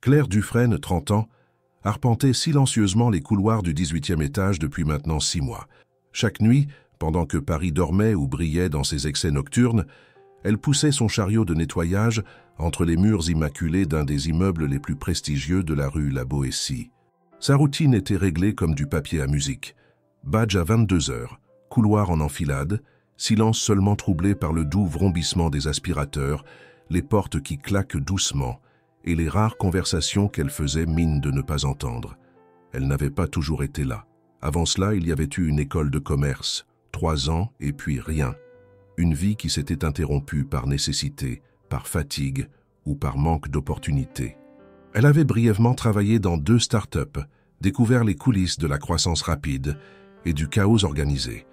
Claire Dufresne, 30 ans, arpentait silencieusement les couloirs du 18e étage depuis maintenant 6 mois. Chaque nuit, pendant que Paris dormait ou brillait dans ses excès nocturnes, elle poussait son chariot de nettoyage entre les murs immaculés d'un des immeubles les plus prestigieux de la rue La Boétie. Sa routine était réglée comme du papier à musique. Badge à 22 heures, couloir en enfilade, silence seulement troublé par le doux vrombissement des aspirateurs, les portes qui claquent doucement et les rares conversations qu'elle faisait mine de ne pas entendre. Elle n'avait pas toujours été là. Avant cela, il y avait eu une école de commerce, 3 ans et puis rien. Une vie qui s'était interrompue par nécessité, par fatigue ou par manque d'opportunités. Elle avait brièvement travaillé dans 2 start-up, découvert les coulisses de la croissance rapide et du chaos organisé.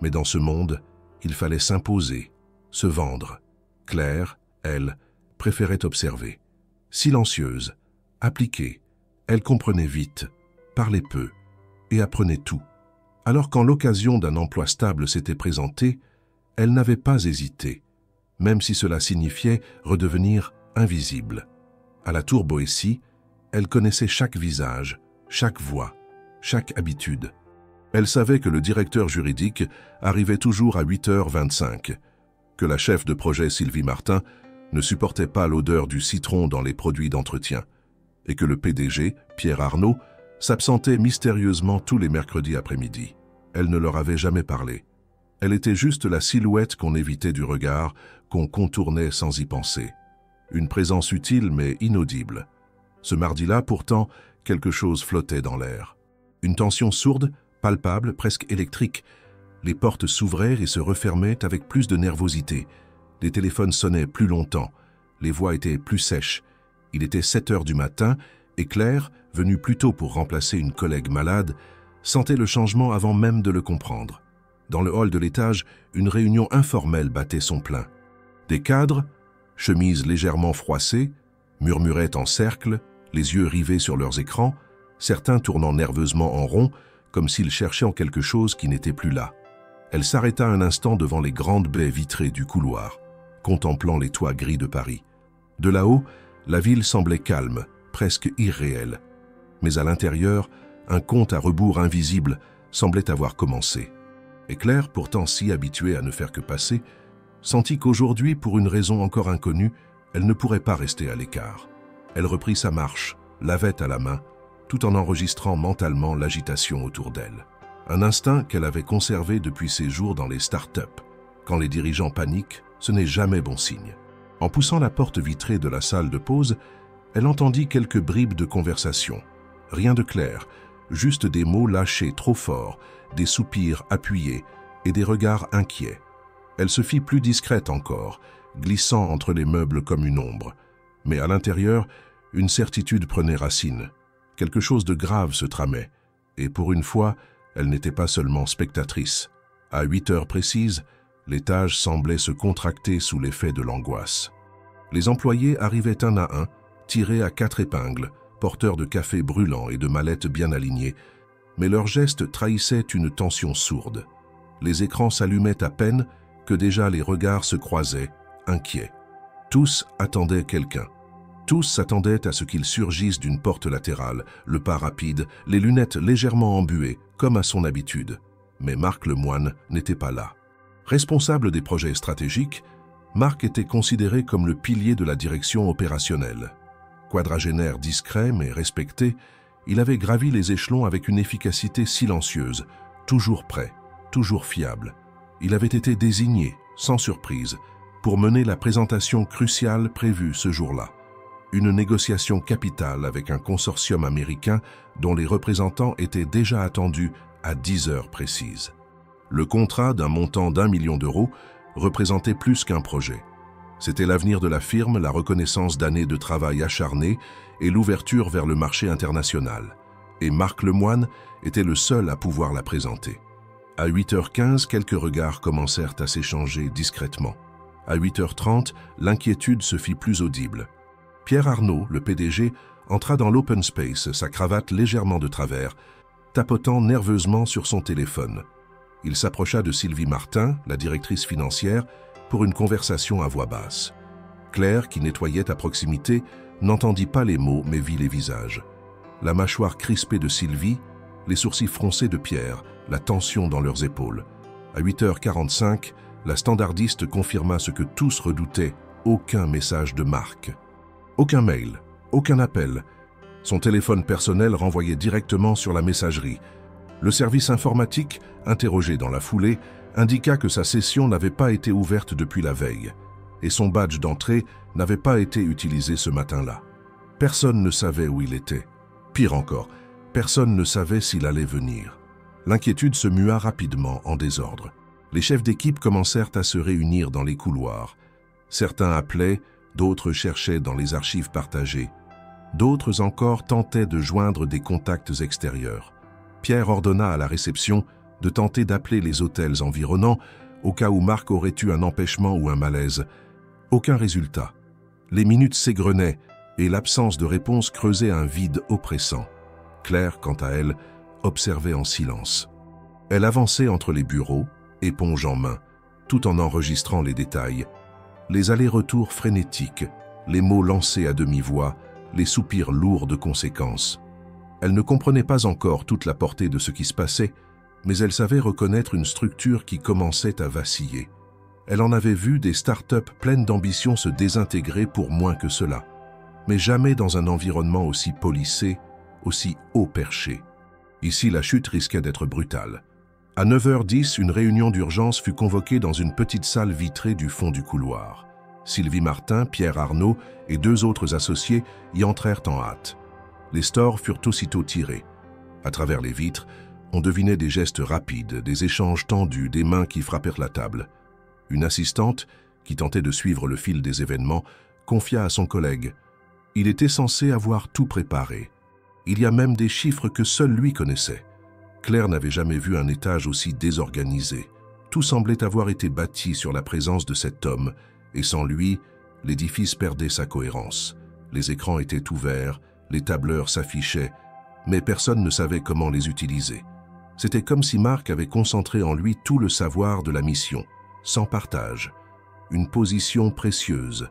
Mais dans ce monde, il fallait s'imposer, se vendre. Claire, elle, préférait observer. Silencieuse, appliquée, elle comprenait vite, parlait peu et apprenait tout. Alors quand l'occasion d'un emploi stable s'était présentée, elle n'avait pas hésité, même si cela signifiait redevenir invisible. À la Tour Boétie, elle connaissait chaque visage, chaque voix, chaque habitude. Elle savait que le directeur juridique arrivait toujours à 8h25, que la chef de projet Sylvie Martin ne supportait pas l'odeur du citron dans les produits d'entretien, et que le PDG, Pierre Arnaud, s'absentait mystérieusement tous les mercredis après-midi. Elle ne leur avait jamais parlé. Elle était juste la silhouette qu'on évitait du regard, qu'on contournait sans y penser. Une présence utile mais inaudible. Ce mardi-là, pourtant, quelque chose flottait dans l'air. Une tension sourde, palpable, presque électrique. Les portes s'ouvraient et se refermaient avec plus de nervosité. Les téléphones sonnaient plus longtemps. Les voix étaient plus sèches. Il était 7 heures du matin et Claire, venue plus tôt pour remplacer une collègue malade, sentait le changement avant même de le comprendre. Dans le hall de l'étage, une réunion informelle battait son plein. Des cadres, chemises légèrement froissées, murmuraient en cercle, les yeux rivés sur leurs écrans, certains tournant nerveusement en rond, comme s'ils cherchaient en quelque chose qui n'était plus là. Elle s'arrêta un instant devant les grandes baies vitrées du couloir, contemplant les toits gris de Paris. De là-haut, la ville semblait calme, presque irréelle. Mais à l'intérieur, un compte à rebours invisible semblait avoir commencé. Et Claire, pourtant si habituée à ne faire que passer, sentit qu'aujourd'hui, pour une raison encore inconnue, elle ne pourrait pas rester à l'écart. Elle reprit sa marche, lavette à la main, tout en enregistrant mentalement l'agitation autour d'elle. Un instinct qu'elle avait conservé depuis ses jours dans les start-up. Quand les dirigeants paniquent, ce n'est jamais bon signe. En poussant la porte vitrée de la salle de pause, elle entendit quelques bribes de conversation. Rien de clair, juste des mots lâchés trop fort, des soupirs appuyés et des regards inquiets. Elle se fit plus discrète encore, glissant entre les meubles comme une ombre. Mais à l'intérieur, une certitude prenait racine. Quelque chose de grave se tramait, et pour une fois, elle n'était pas seulement spectatrice. À 8 heures précises, l'étage semblait se contracter sous l'effet de l'angoisse. Les employés arrivaient un à un, tirés à 4 épingles, porteurs de café brûlant et de mallettes bien alignées, mais leurs gestes trahissaient une tension sourde. Les écrans s'allumaient à peine que déjà les regards se croisaient, inquiets. Tous attendaient quelqu'un. Tous s'attendaient à ce qu'il surgisse d'une porte latérale, le pas rapide, les lunettes légèrement embuées, comme à son habitude. Mais Marc Lemoine n'était pas là. Responsable des projets stratégiques, Marc était considéré comme le pilier de la direction opérationnelle. Quadragénaire discret mais respecté, il avait gravi les échelons avec une efficacité silencieuse, toujours prêt, toujours fiable. Il avait été désigné, sans surprise, pour mener la présentation cruciale prévue ce jour-là. Une négociation capitale avec un consortium américain dont les représentants étaient déjà attendus à 10 heures précises. Le contrat d'un montant d'1 million d'euros représentait plus qu'un projet. C'était l'avenir de la firme, la reconnaissance d'années de travail acharné et l'ouverture vers le marché international. Et Marc Lemoine était le seul à pouvoir la présenter. À 8h15, quelques regards commencèrent à s'échanger discrètement. À 8h30, l'inquiétude se fit plus audible. Pierre Arnaud, le PDG, entra dans l'open space, sa cravate légèrement de travers, tapotant nerveusement sur son téléphone. Il s'approcha de Sylvie Martin, la directrice financière, pour une conversation à voix basse. Claire, qui nettoyait à proximité, n'entendit pas les mots mais vit les visages. La mâchoire crispée de Sylvie, les sourcils froncés de Pierre, la tension dans leurs épaules. À 8h45, la standardiste confirma ce que tous redoutaient, aucun message de Marc. Aucun mail, aucun appel. Son téléphone personnel renvoyait directement sur la messagerie. Le service informatique, interrogé dans la foulée, indiqua que sa session n'avait pas été ouverte depuis la veille, et son badge d'entrée n'avait pas été utilisé ce matin-là. Personne ne savait où il était. Pire encore, personne ne savait s'il allait venir. L'inquiétude se mua rapidement en désordre. Les chefs d'équipe commencèrent à se réunir dans les couloirs. Certains appelaient, d'autres cherchaient dans les archives partagées. D'autres encore tentaient de joindre des contacts extérieurs. Pierre ordonna à la réception de tenter d'appeler les hôtels environnants au cas où Marc aurait eu un empêchement ou un malaise. Aucun résultat. Les minutes s'égrenaient et l'absence de réponse creusait un vide oppressant. Claire, quant à elle, observait en silence. Elle avançait entre les bureaux, éponge en main, tout en enregistrant les détails. Les allers-retours frénétiques, les mots lancés à demi-voix, les soupirs lourds de conséquences. Elle ne comprenait pas encore toute la portée de ce qui se passait, mais elle savait reconnaître une structure qui commençait à vaciller. Elle en avait vu des start-up pleines d'ambition se désintégrer pour moins que cela, mais jamais dans un environnement aussi policé, aussi haut perché. Ici, la chute risquait d'être brutale. À 9h10, une réunion d'urgence fut convoquée dans une petite salle vitrée du fond du couloir. Sylvie Martin, Pierre Arnaud et 2 autres associés y entrèrent en hâte. Les stores furent aussitôt tirés. À travers les vitres, on devinait des gestes rapides, des échanges tendus, des mains qui frappèrent la table. Une assistante, qui tentait de suivre le fil des événements, confia à son collègue « Il était censé avoir tout préparé. Il y a même des chiffres que seul lui connaissait. » Claire n'avait jamais vu un étage aussi désorganisé. Tout semblait avoir été bâti sur la présence de cet homme, et sans lui, l'édifice perdait sa cohérence. Les écrans étaient ouverts, les tableurs s'affichaient, mais personne ne savait comment les utiliser. C'était comme si Marc avait concentré en lui tout le savoir de la mission, sans partage. Une position précieuse,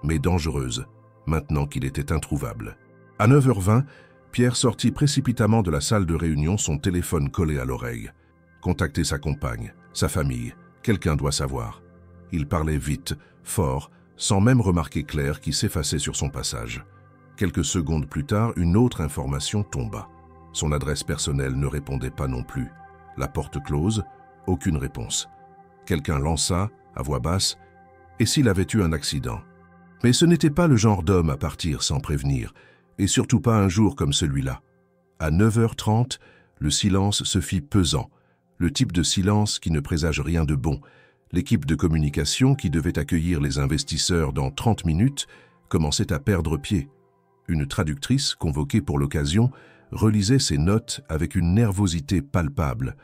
mais dangereuse, maintenant qu'il était introuvable. À 9h20, Pierre sortit précipitamment de la salle de réunion, son téléphone collé à l'oreille. Contacter sa compagne, sa famille, quelqu'un doit savoir. Il parlait vite, fort, sans même remarquer Claire qui s'effaçait sur son passage. Quelques secondes plus tard, une autre information tomba. Son adresse personnelle ne répondait pas non plus. La porte close, aucune réponse. Quelqu'un lança, à voix basse, « Et s'il avait eu un accident ?» Mais ce n'était pas le genre d'homme à partir sans prévenir, et surtout pas un jour comme celui-là. À 9h30, le silence se fit pesant, le type de silence qui ne présage rien de bon. L'équipe de communication qui devait accueillir les investisseurs dans 30 minutes commençait à perdre pied. Une traductrice, convoquée pour l'occasion, relisait ses notes avec une nervosité palpable.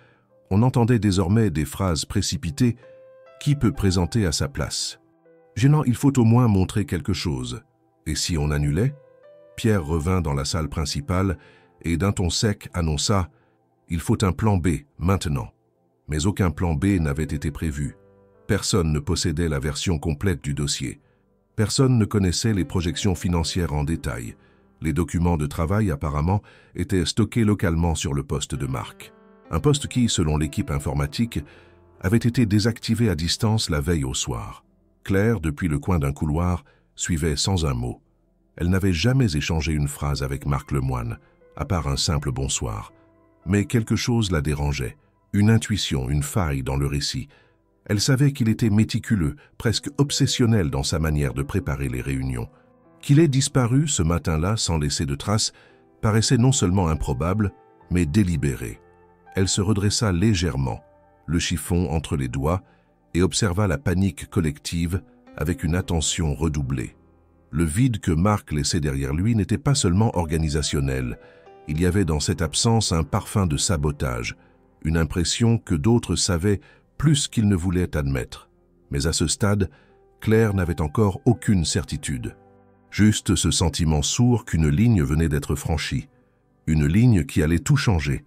On entendait désormais des phrases précipitées. Qui peut présenter à sa place? Gênant, il faut au moins montrer quelque chose. Et si on annulait? Pierre revint dans la salle principale et d'un ton sec annonça « Il faut un plan B, maintenant ». Mais aucun plan B n'avait été prévu. Personne ne possédait la version complète du dossier. Personne ne connaissait les projections financières en détail. Les documents de travail, apparemment, étaient stockés localement sur le poste de Marc. Un poste qui, selon l'équipe informatique, avait été désactivé à distance la veille au soir. Claire, depuis le coin d'un couloir, suivait sans un mot. Elle n'avait jamais échangé une phrase avec Marc Lemoine, à part un simple bonsoir. Mais quelque chose la dérangeait, une intuition, une faille dans le récit. Elle savait qu'il était méticuleux, presque obsessionnel dans sa manière de préparer les réunions. Qu'il ait disparu ce matin-là sans laisser de traces paraissait non seulement improbable, mais délibéré. Elle se redressa légèrement, le chiffon entre les doigts, et observa la panique collective avec une attention redoublée. Le vide que Marc laissait derrière lui n'était pas seulement organisationnel. Il y avait dans cette absence un parfum de sabotage, une impression que d'autres savaient plus qu'ils ne voulaient admettre. Mais à ce stade, Claire n'avait encore aucune certitude. Juste ce sentiment sourd qu'une ligne venait d'être franchie. Une ligne qui allait tout changer.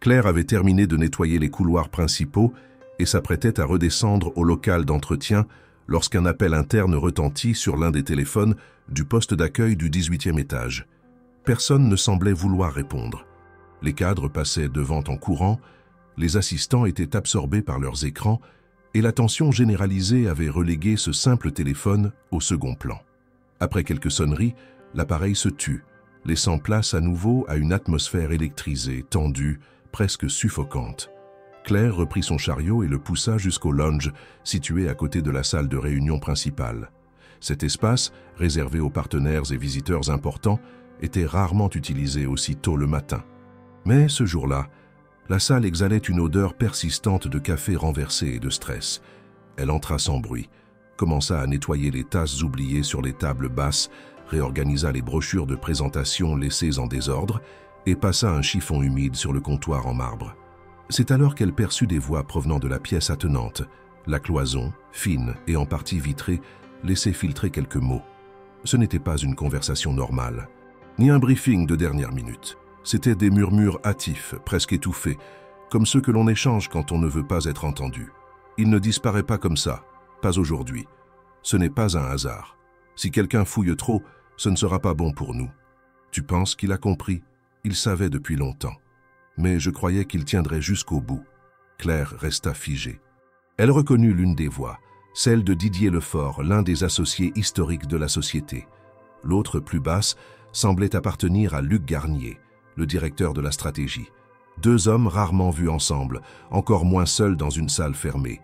Claire avait terminé de nettoyer les couloirs principaux et s'apprêtait à redescendre au local d'entretien lorsqu'un appel interne retentit sur l'un des téléphones du poste d'accueil du 18e étage. Personne ne semblait vouloir répondre. Les cadres passaient devant en courant, les assistants étaient absorbés par leurs écrans et la tension généralisée avait relégué ce simple téléphone au second plan. Après quelques sonneries, l'appareil se tut, laissant place à nouveau à une atmosphère électrisée, tendue, presque suffocante. Claire reprit son chariot et le poussa jusqu'au lounge situé à côté de la salle de réunion principale. Cet espace, réservé aux partenaires et visiteurs importants, était rarement utilisé aussi tôt le matin. Mais ce jour-là, la salle exhalait une odeur persistante de café renversé et de stress. Elle entra sans bruit, commença à nettoyer les tasses oubliées sur les tables basses, réorganisa les brochures de présentation laissées en désordre et passa un chiffon humide sur le comptoir en marbre. C'est alors qu'elle perçut des voix provenant de la pièce attenante. La cloison, fine et en partie vitrée, laissait filtrer quelques mots. Ce n'était pas une conversation normale, ni un briefing de dernière minute. C'étaient des murmures hâtifs, presque étouffés, comme ceux que l'on échange quand on ne veut pas être entendu. Il ne disparaît pas comme ça, pas aujourd'hui. Ce n'est pas un hasard. Si quelqu'un fouille trop, ce ne sera pas bon pour nous. Tu penses qu'il a compris? Il savait depuis longtemps. Mais je croyais qu'il tiendrait jusqu'au bout. Claire resta figée. Elle reconnut l'une des voix, celle de Didier Lefort, l'un des associés historiques de la société. L'autre, plus basse, semblait appartenir à Luc Garnier, le directeur de la stratégie. Deux hommes rarement vus ensemble, encore moins seuls dans une salle fermée.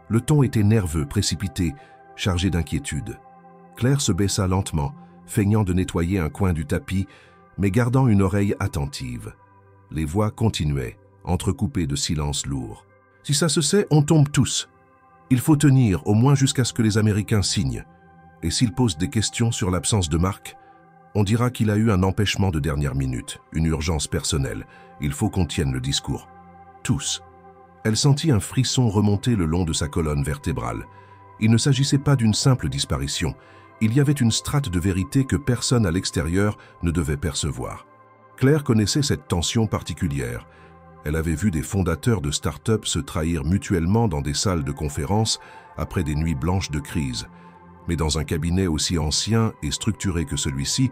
Le ton était nerveux, précipité, chargé d'inquiétude. Claire se baissa lentement, feignant de nettoyer un coin du tapis, mais gardant une oreille attentive. Les voix continuaient, entrecoupées de silences lourds. « Si ça se sait, on tombe tous. Il faut tenir, au moins jusqu'à ce que les Américains signent. Et s'ils posent des questions sur l'absence de Marc, on dira qu'il a eu un empêchement de dernière minute, une urgence personnelle. Il faut qu'on tienne le discours. Tous. » Elle sentit un frisson remonter le long de sa colonne vertébrale. Il ne s'agissait pas d'une simple disparition. Il y avait une strate de vérité que personne à l'extérieur ne devait percevoir. Claire connaissait cette tension particulière. Elle avait vu des fondateurs de start-up se trahir mutuellement dans des salles de conférence après des nuits blanches de crise. Mais dans un cabinet aussi ancien et structuré que celui-ci,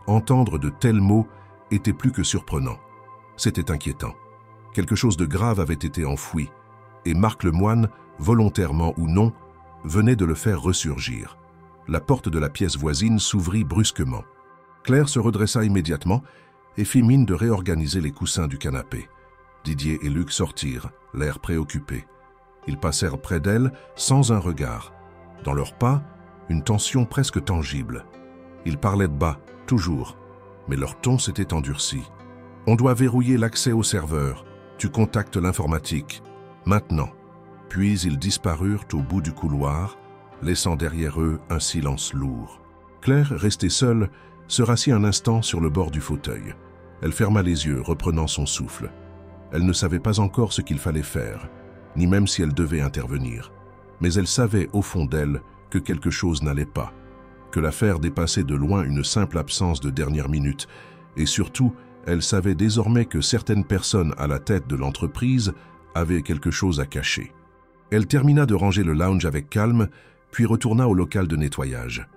entendre de tels mots était plus que surprenant. C'était inquiétant. Quelque chose de grave avait été enfoui, et Marc Lemoine, volontairement ou non, venait de le faire ressurgir. La porte de la pièce voisine s'ouvrit brusquement. Claire se redressa immédiatement et fit mine de réorganiser les coussins du canapé. Didier et Luc sortirent, l'air préoccupés. Ils passèrent près d'elle sans un regard. Dans leurs pas, une tension presque tangible. Ils parlaient de bas, toujours, mais leur ton s'était endurci. « On doit verrouiller l'accès au serveur. Tu contactes l'informatique. Maintenant. » Puis ils disparurent au bout du couloir, laissant derrière eux un silence lourd. Claire, restée seule, se rassit un instant sur le bord du fauteuil. Elle ferma les yeux, reprenant son souffle. Elle ne savait pas encore ce qu'il fallait faire, ni même si elle devait intervenir. Mais elle savait au fond d'elle que quelque chose n'allait pas, que l'affaire dépassait de loin une simple absence de dernière minute, et surtout, elle savait désormais que certaines personnes à la tête de l'entreprise avaient quelque chose à cacher. Elle termina de ranger le lounge avec calme, puis retourna au local de nettoyage.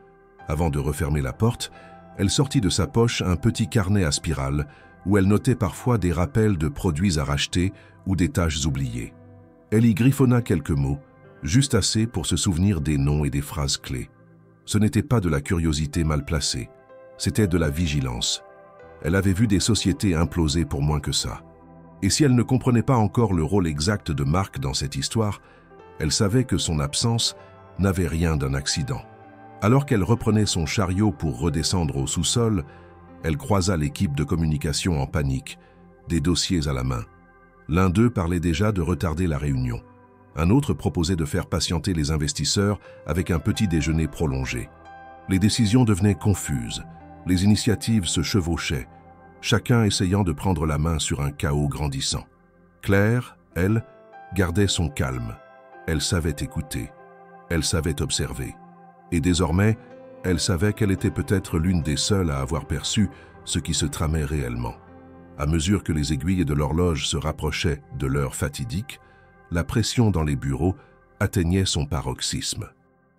Avant de refermer la porte, elle sortit de sa poche un petit carnet à spirale où elle notait parfois des rappels de produits à racheter ou des tâches oubliées. Elle y griffonna quelques mots, juste assez pour se souvenir des noms et des phrases clés. Ce n'était pas de la curiosité mal placée, c'était de la vigilance. Elle avait vu des sociétés imploser pour moins que ça. Et si elle ne comprenait pas encore le rôle exact de Marc dans cette histoire, elle savait que son absence n'avait rien d'un accident. Alors qu'elle reprenait son chariot pour redescendre au sous-sol, elle croisa l'équipe de communication en panique, des dossiers à la main. L'un d'eux parlait déjà de retarder la réunion. Un autre proposait de faire patienter les investisseurs avec un petit déjeuner prolongé. Les décisions devenaient confuses, les initiatives se chevauchaient, chacun essayant de prendre la main sur un chaos grandissant. Claire, elle, gardait son calme. Elle savait écouter, elle savait observer. Et désormais, elle savait qu'elle était peut-être l'une des seules à avoir perçu ce qui se tramait réellement. À mesure que les aiguilles de l'horloge se rapprochaient de l'heure fatidique, la pression dans les bureaux atteignait son paroxysme.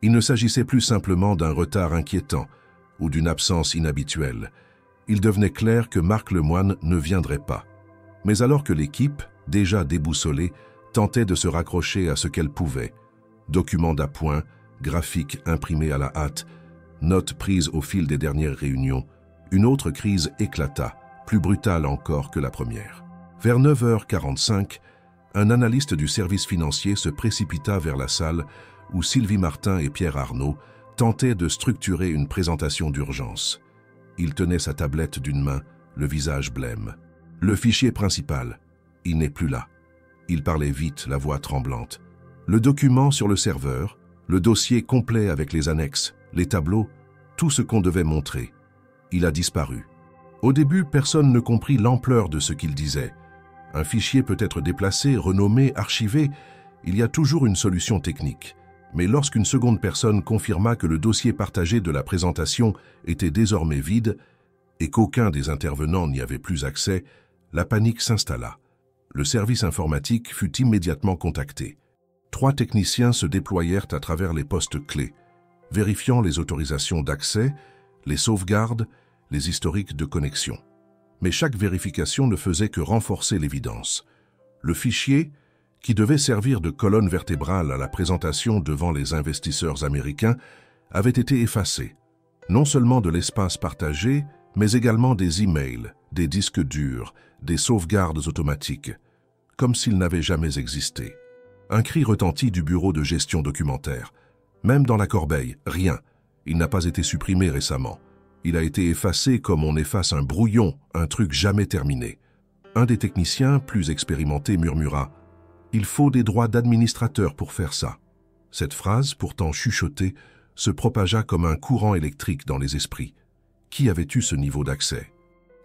Il ne s'agissait plus simplement d'un retard inquiétant ou d'une absence inhabituelle. Il devenait clair que Marc Lemoine ne viendrait pas. Mais alors que l'équipe, déjà déboussolée, tentait de se raccrocher à ce qu'elle pouvait, documents d'appoint, graphiques imprimés à la hâte, notes prises au fil des dernières réunions, une autre crise éclata, plus brutale encore que la première. Vers 9h45, un analyste du service financier se précipita vers la salle où Sylvie Martin et Pierre Arnaud tentaient de structurer une présentation d'urgence. Il tenait sa tablette d'une main, le visage blême. Le fichier principal, il n'est plus là. Il parlait vite, la voix tremblante. Le document sur le serveur, le dossier complet avec les annexes, les tableaux, tout ce qu'on devait montrer. Il a disparu. Au début, personne ne comprit l'ampleur de ce qu'il disait. Un fichier peut être déplacé, renommé, archivé. Il y a toujours une solution technique. Mais lorsqu'une seconde personne confirma que le dossier partagé de la présentation était désormais vide et qu'aucun des intervenants n'y avait plus accès, la panique s'installa. Le service informatique fut immédiatement contacté. 3 techniciens se déployèrent à travers les postes clés, vérifiant les autorisations d'accès, les sauvegardes, les historiques de connexion. Mais chaque vérification ne faisait que renforcer l'évidence. Le fichier, qui devait servir de colonne vertébrale à la présentation devant les investisseurs américains, avait été effacé, non seulement de l'espace partagé, mais également des emails, des disques durs, des sauvegardes automatiques, comme s'ils n'avaient jamais existé. Un cri retentit du bureau de gestion documentaire. Même dans la corbeille, rien. Il n'a pas été supprimé récemment. Il a été effacé comme on efface un brouillon, un truc jamais terminé. Un des techniciens, plus expérimenté, murmura « Il faut des droits d'administrateur pour faire ça ». Cette phrase, pourtant chuchotée, se propagea comme un courant électrique dans les esprits. Qui avait eu ce niveau d'accès?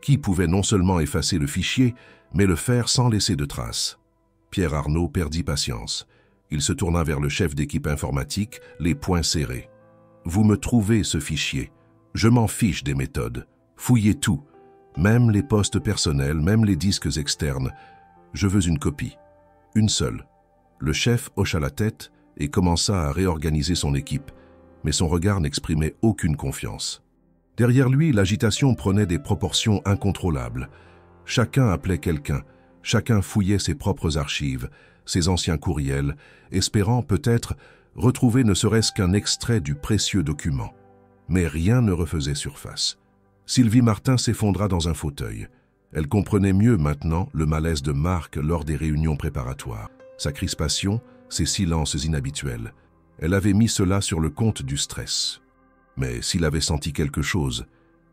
Qui pouvait non seulement effacer le fichier, mais le faire sans laisser de traces? Pierre Arnaud perdit patience. Il se tourna vers le chef d'équipe informatique, les poings serrés. « Vous me trouvez ce fichier. Je m'en fiche des méthodes. Fouillez tout. Même les postes personnels, même les disques externes. Je veux une copie. Une seule. » Le chef hocha la tête et commença à réorganiser son équipe, mais son regard n'exprimait aucune confiance. Derrière lui, l'agitation prenait des proportions incontrôlables. Chacun appelait quelqu'un, chacun fouillait ses propres archives, ses anciens courriels, espérant peut-être retrouver ne serait-ce qu'un extrait du précieux document. Mais rien ne refaisait surface. Sylvie Martin s'effondra dans un fauteuil. Elle comprenait mieux maintenant le malaise de Marc lors des réunions préparatoires. Sa crispation, ses silences inhabituels. Elle avait mis cela sur le compte du stress. Mais s'il avait senti quelque chose,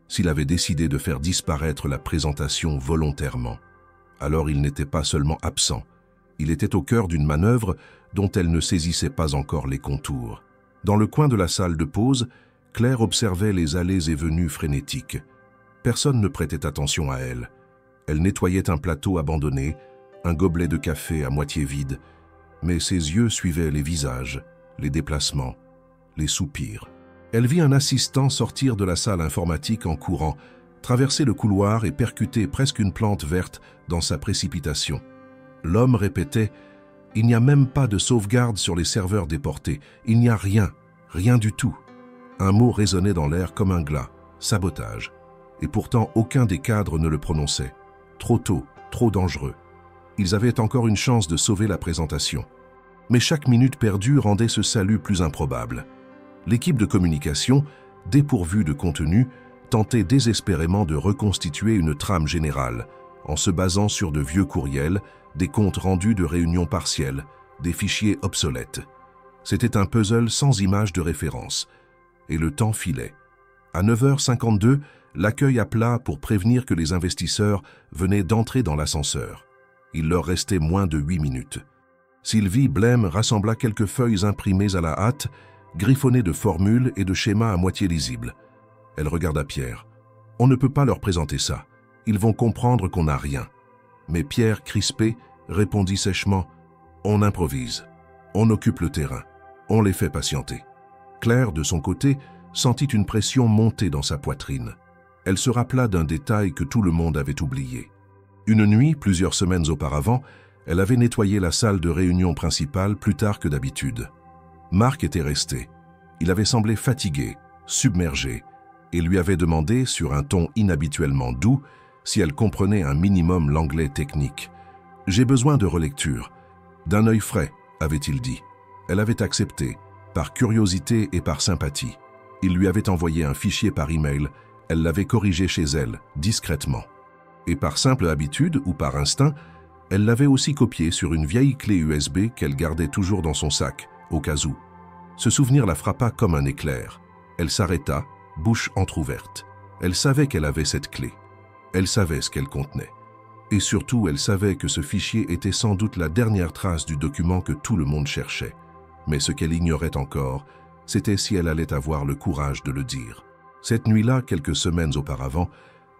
s'il avait décidé de faire disparaître la présentation volontairement, alors il n'était pas seulement absent, il était au cœur d'une manœuvre dont elle ne saisissait pas encore les contours. Dans le coin de la salle de pause, Claire observait les allées et venues frénétiques. Personne ne prêtait attention à elle. Elle nettoyait un plateau abandonné, un gobelet de café à moitié vide, mais ses yeux suivaient les visages, les déplacements, les soupirs. Elle vit un assistant sortir de la salle informatique en courant, traverser le couloir et percuter presque une plante verte dans sa précipitation. L'homme répétait « Il n'y a même pas de sauvegarde sur les serveurs déportés. Il n'y a rien, rien du tout. » Un mot résonnait dans l'air comme un glas, sabotage. Et pourtant, aucun des cadres ne le prononçait. Trop tôt, trop dangereux. Ils avaient encore une chance de sauver la présentation. Mais chaque minute perdue rendait ce salut plus improbable. L'équipe de communication, dépourvue de contenu, tentait désespérément de reconstituer une trame générale, en se basant sur de vieux courriels, des comptes rendus de réunions partielles, des fichiers obsolètes. C'était un puzzle sans image de référence. Et le temps filait. À 9h52, l'accueil appela pour prévenir que les investisseurs venaient d'entrer dans l'ascenseur. Il leur restait moins de 8 minutes. Sylvie blême rassembla quelques feuilles imprimées à la hâte, griffonnées de formules et de schémas à moitié lisibles. Elle regarda Pierre. « On ne peut pas leur présenter ça. Ils vont comprendre qu'on n'a rien. » Mais Pierre, crispé, répondit sèchement « On improvise. On occupe le terrain. On les fait patienter. » Claire, de son côté, sentit une pression monter dans sa poitrine. Elle se rappela d'un détail que tout le monde avait oublié. Une nuit, plusieurs semaines auparavant, elle avait nettoyé la salle de réunion principale plus tard que d'habitude. Marc était resté. Il avait semblé fatigué, submergé, et lui avait demandé, sur un ton inhabituellement doux, si elle comprenait un minimum l'anglais technique. « J'ai besoin de relecture. D'un œil frais, avait-il dit. Elle avait accepté, par curiosité et par sympathie. Il lui avait envoyé un fichier par email, elle l'avait corrigé chez elle, discrètement. Et par simple habitude ou par instinct, elle l'avait aussi copié sur une vieille clé USB qu'elle gardait toujours dans son sac, au cas où. Ce souvenir la frappa comme un éclair. Elle s'arrêta, bouche entr'ouverte. Elle savait qu'elle avait cette clé. Elle savait ce qu'elle contenait. Et surtout, elle savait que ce fichier était sans doute la dernière trace du document que tout le monde cherchait. Mais ce qu'elle ignorait encore, c'était si elle allait avoir le courage de le dire. Cette nuit-là, quelques semaines auparavant,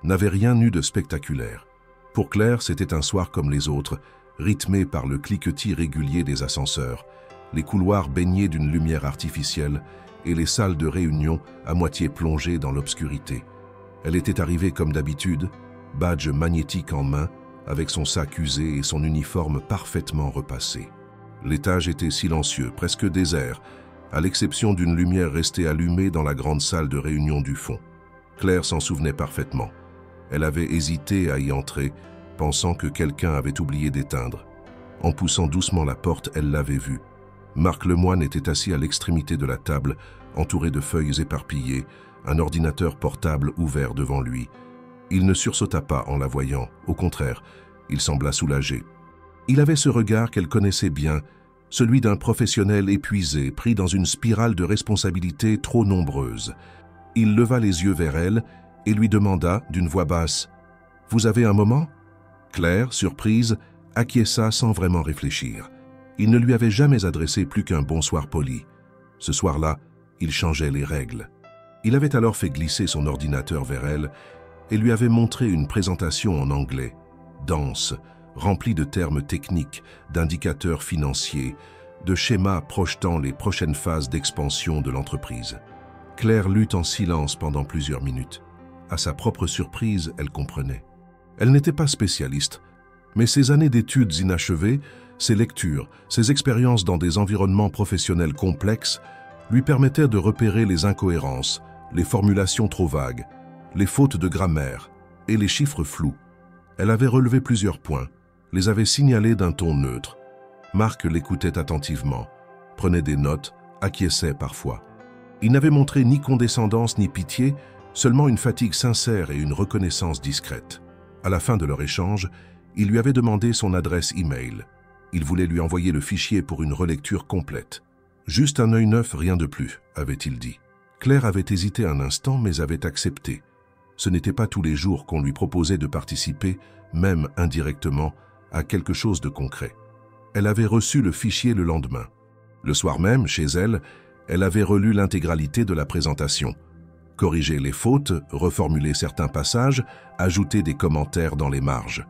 n'avait rien eu de spectaculaire. Pour Claire, c'était un soir comme les autres, rythmé par le cliquetis régulier des ascenseurs, les couloirs baignés d'une lumière artificielle et les salles de réunion à moitié plongées dans l'obscurité. Elle était arrivée comme d'habitude, badge magnétique en main, avec son sac usé et son uniforme parfaitement repassé. L'étage était silencieux, presque désert, à l'exception d'une lumière restée allumée dans la grande salle de réunion du fond. Claire s'en souvenait parfaitement. Elle avait hésité à y entrer, pensant que quelqu'un avait oublié d'éteindre. En poussant doucement la porte, elle l'avait vu. Marc Lemoine était assis à l'extrémité de la table, entouré de feuilles éparpillées, un ordinateur portable ouvert devant lui. Il ne sursauta pas en la voyant, au contraire, il sembla soulagé. Il avait ce regard qu'elle connaissait bien, celui d'un professionnel épuisé, pris dans une spirale de responsabilités trop nombreuses. Il leva les yeux vers elle et lui demanda d'une voix basse « Vous avez un moment ?» Claire, surprise, acquiesça sans vraiment réfléchir. Il ne lui avait jamais adressé plus qu'un bonsoir poli. Ce soir-là, il changeait les règles. Il avait alors fait glisser son ordinateur vers elle et lui avait montré une présentation en anglais, dense, remplie de termes techniques, d'indicateurs financiers, de schémas projetant les prochaines phases d'expansion de l'entreprise. Claire lut en silence pendant plusieurs minutes. À sa propre surprise, elle comprenait. Elle n'était pas spécialiste, mais ses années d'études inachevées, ses lectures, ses expériences dans des environnements professionnels complexes lui permettaient de repérer les incohérences, les formulations trop vagues, les fautes de grammaire et les chiffres flous. Elle avait relevé plusieurs points, les avait signalés d'un ton neutre. Marc l'écoutait attentivement, prenait des notes, acquiesçait parfois. Il n'avait montré ni condescendance ni pitié, seulement une fatigue sincère et une reconnaissance discrète. À la fin de leur échange, il lui avait demandé son adresse e-mail. Il voulait lui envoyer le fichier pour une relecture complète. Juste un œil neuf, rien de plus, avait-il dit. Claire avait hésité un instant, mais avait accepté. Ce n'était pas tous les jours qu'on lui proposait de participer, même indirectement, à quelque chose de concret. Elle avait reçu le fichier le lendemain. Le soir même, chez elle, elle avait relu l'intégralité de la présentation. Corrigé les fautes, reformulé certains passages, ajouté des commentaires dans les marges.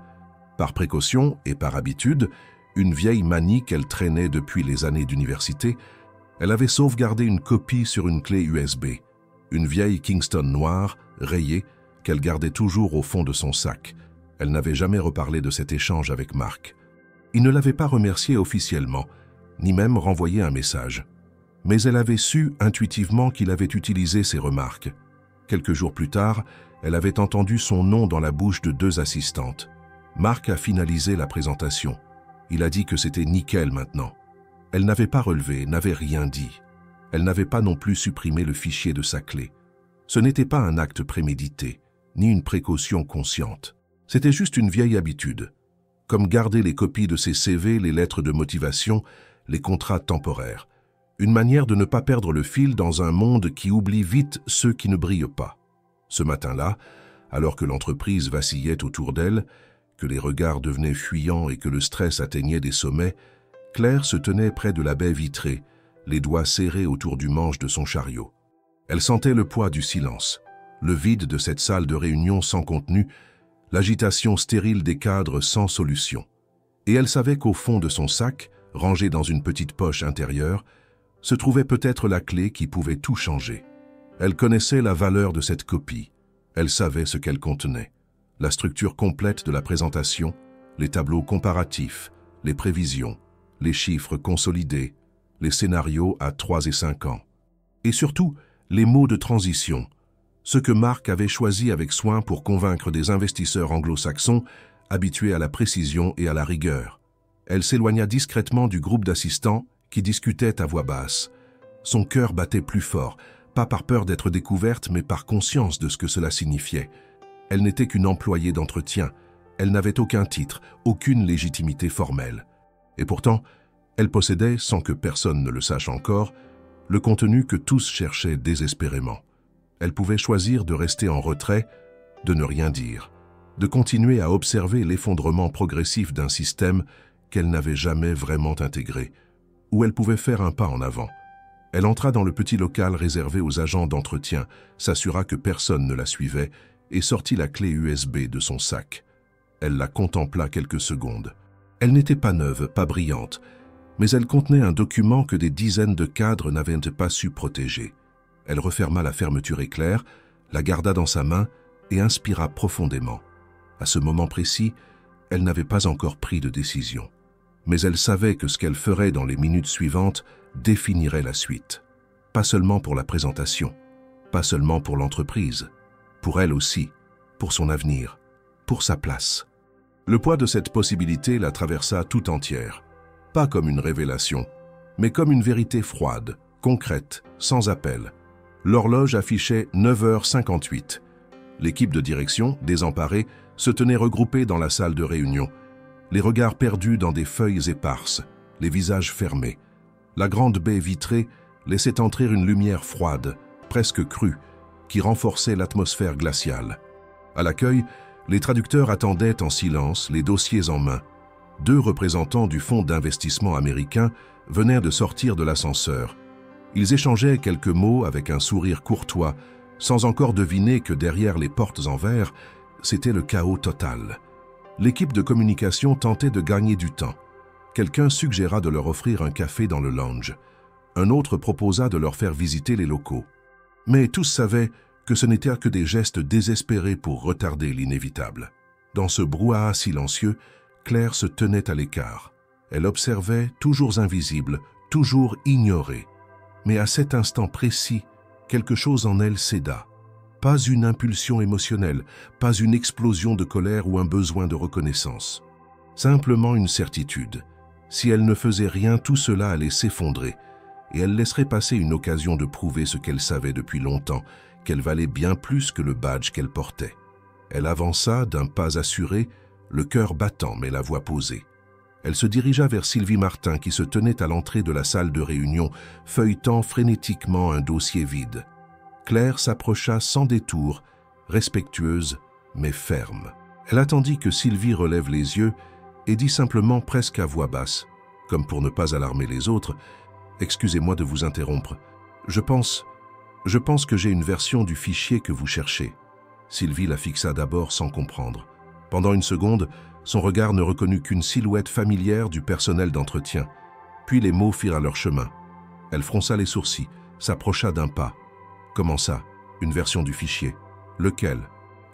Par précaution et par habitude, une vieille manie qu'elle traînait depuis les années d'université, elle avait sauvegardé une copie sur une clé USB, une vieille Kingston noire, rayée, qu'elle gardait toujours au fond de son sac. Elle n'avait jamais reparlé de cet échange avec Marc. Il ne l'avait pas remercié officiellement, ni même renvoyé un message. Mais elle avait su intuitivement qu'il avait utilisé ses remarques. Quelques jours plus tard, elle avait entendu son nom dans la bouche de 2 assistantes. Marc a finalisé la présentation. Il a dit que c'était nickel maintenant. Elle n'avait pas relevé, n'avait rien dit. Elle n'avait pas non plus supprimé le fichier de sa clé. Ce n'était pas un acte prémédité, ni une précaution consciente. C'était juste une vieille habitude, comme garder les copies de ses CV, les lettres de motivation, les contrats temporaires. Une manière de ne pas perdre le fil dans un monde qui oublie vite ceux qui ne brillent pas. Ce matin-là, alors que l'entreprise vacillait autour d'elle, que les regards devenaient fuyants et que le stress atteignait des sommets, Claire se tenait près de la baie vitrée, les doigts serrés autour du manche de son chariot. Elle sentait le poids du silence, le vide de cette salle de réunion sans contenu, l'agitation stérile des cadres sans solution. Et elle savait qu'au fond de son sac, rangé dans une petite poche intérieure, se trouvait peut-être la clé qui pouvait tout changer. Elle connaissait la valeur de cette copie. Elle savait ce qu'elle contenait. La structure complète de la présentation, les tableaux comparatifs, les prévisions, les chiffres consolidés, les scénarios à 3 et 5 ans. Et surtout, les mots de transition, ce que Mark avait choisi avec soin pour convaincre des investisseurs anglo-saxons habitués à la précision et à la rigueur. Elle s'éloigna discrètement du groupe d'assistants qui discutaient à voix basse. Son cœur battait plus fort, pas par peur d'être découverte, mais par conscience de ce que cela signifiait. Elle n'était qu'une employée d'entretien. Elle n'avait aucun titre, aucune légitimité formelle. Et pourtant, elle possédait, sans que personne ne le sache encore, le contenu que tous cherchaient désespérément. Elle pouvait choisir de rester en retrait, de ne rien dire, de continuer à observer l'effondrement progressif d'un système qu'elle n'avait jamais vraiment intégré, ou elle pouvait faire un pas en avant. Elle entra dans le petit local réservé aux agents d'entretien, s'assura que personne ne la suivait et sortit la clé USB de son sac. Elle la contempla quelques secondes. Elle n'était pas neuve, pas brillante, mais elle contenait un document que des dizaines de cadres n'avaient pas su protéger. Elle referma la fermeture éclair, la garda dans sa main et inspira profondément. À ce moment précis, elle n'avait pas encore pris de décision. Mais elle savait que ce qu'elle ferait dans les minutes suivantes définirait la suite. Pas seulement pour la présentation, pas seulement pour l'entreprise, pour elle aussi, pour son avenir, pour sa place. Le poids de cette possibilité la traversa tout entière, pas comme une révélation, mais comme une vérité froide, concrète, sans appel. L'horloge affichait 9h58. L'équipe de direction, désemparée, se tenait regroupée dans la salle de réunion, les regards perdus dans des feuilles éparses, les visages fermés. La grande baie vitrée laissait entrer une lumière froide, presque crue, qui renforçait l'atmosphère glaciale. À l'accueil, les traducteurs attendaient en silence, les dossiers en main. 2 représentants du fonds d'investissement américain venaient de sortir de l'ascenseur. Ils échangeaient quelques mots avec un sourire courtois, sans encore deviner que derrière les portes en verre, c'était le chaos total. L'équipe de communication tentait de gagner du temps. Quelqu'un suggéra de leur offrir un café dans le lounge. Un autre proposa de leur faire visiter les locaux. Mais tous savaient que ce n'était que des gestes désespérés pour retarder l'inévitable. Dans ce brouhaha silencieux, Claire se tenait à l'écart. Elle observait, toujours invisible, toujours ignorée. Mais à cet instant précis, quelque chose en elle céda. Pas une impulsion émotionnelle, pas une explosion de colère ou un besoin de reconnaissance. Simplement une certitude. Si elle ne faisait rien, tout cela allait s'effondrer, et elle laisserait passer une occasion de prouver ce qu'elle savait depuis longtemps, qu'elle valait bien plus que le badge qu'elle portait. Elle avança d'un pas assuré, le cœur battant mais la voix posée. Elle se dirigea vers Sylvie Martin qui se tenait à l'entrée de la salle de réunion, feuilletant frénétiquement un dossier vide. Claire s'approcha sans détour, respectueuse mais ferme. Elle attendit que Sylvie relève les yeux et dit simplement presque à voix basse, comme pour ne pas alarmer les autres, « Excusez-moi de vous interrompre. Je pense que j'ai une version du fichier que vous cherchez. » Sylvie la fixa d'abord sans comprendre. Pendant une seconde, son regard ne reconnut qu'une silhouette familière du personnel d'entretien. Puis les mots firent leur chemin. Elle fronça les sourcils, s'approcha d'un pas. « Comment ça? Une version du fichier? Lequel ?»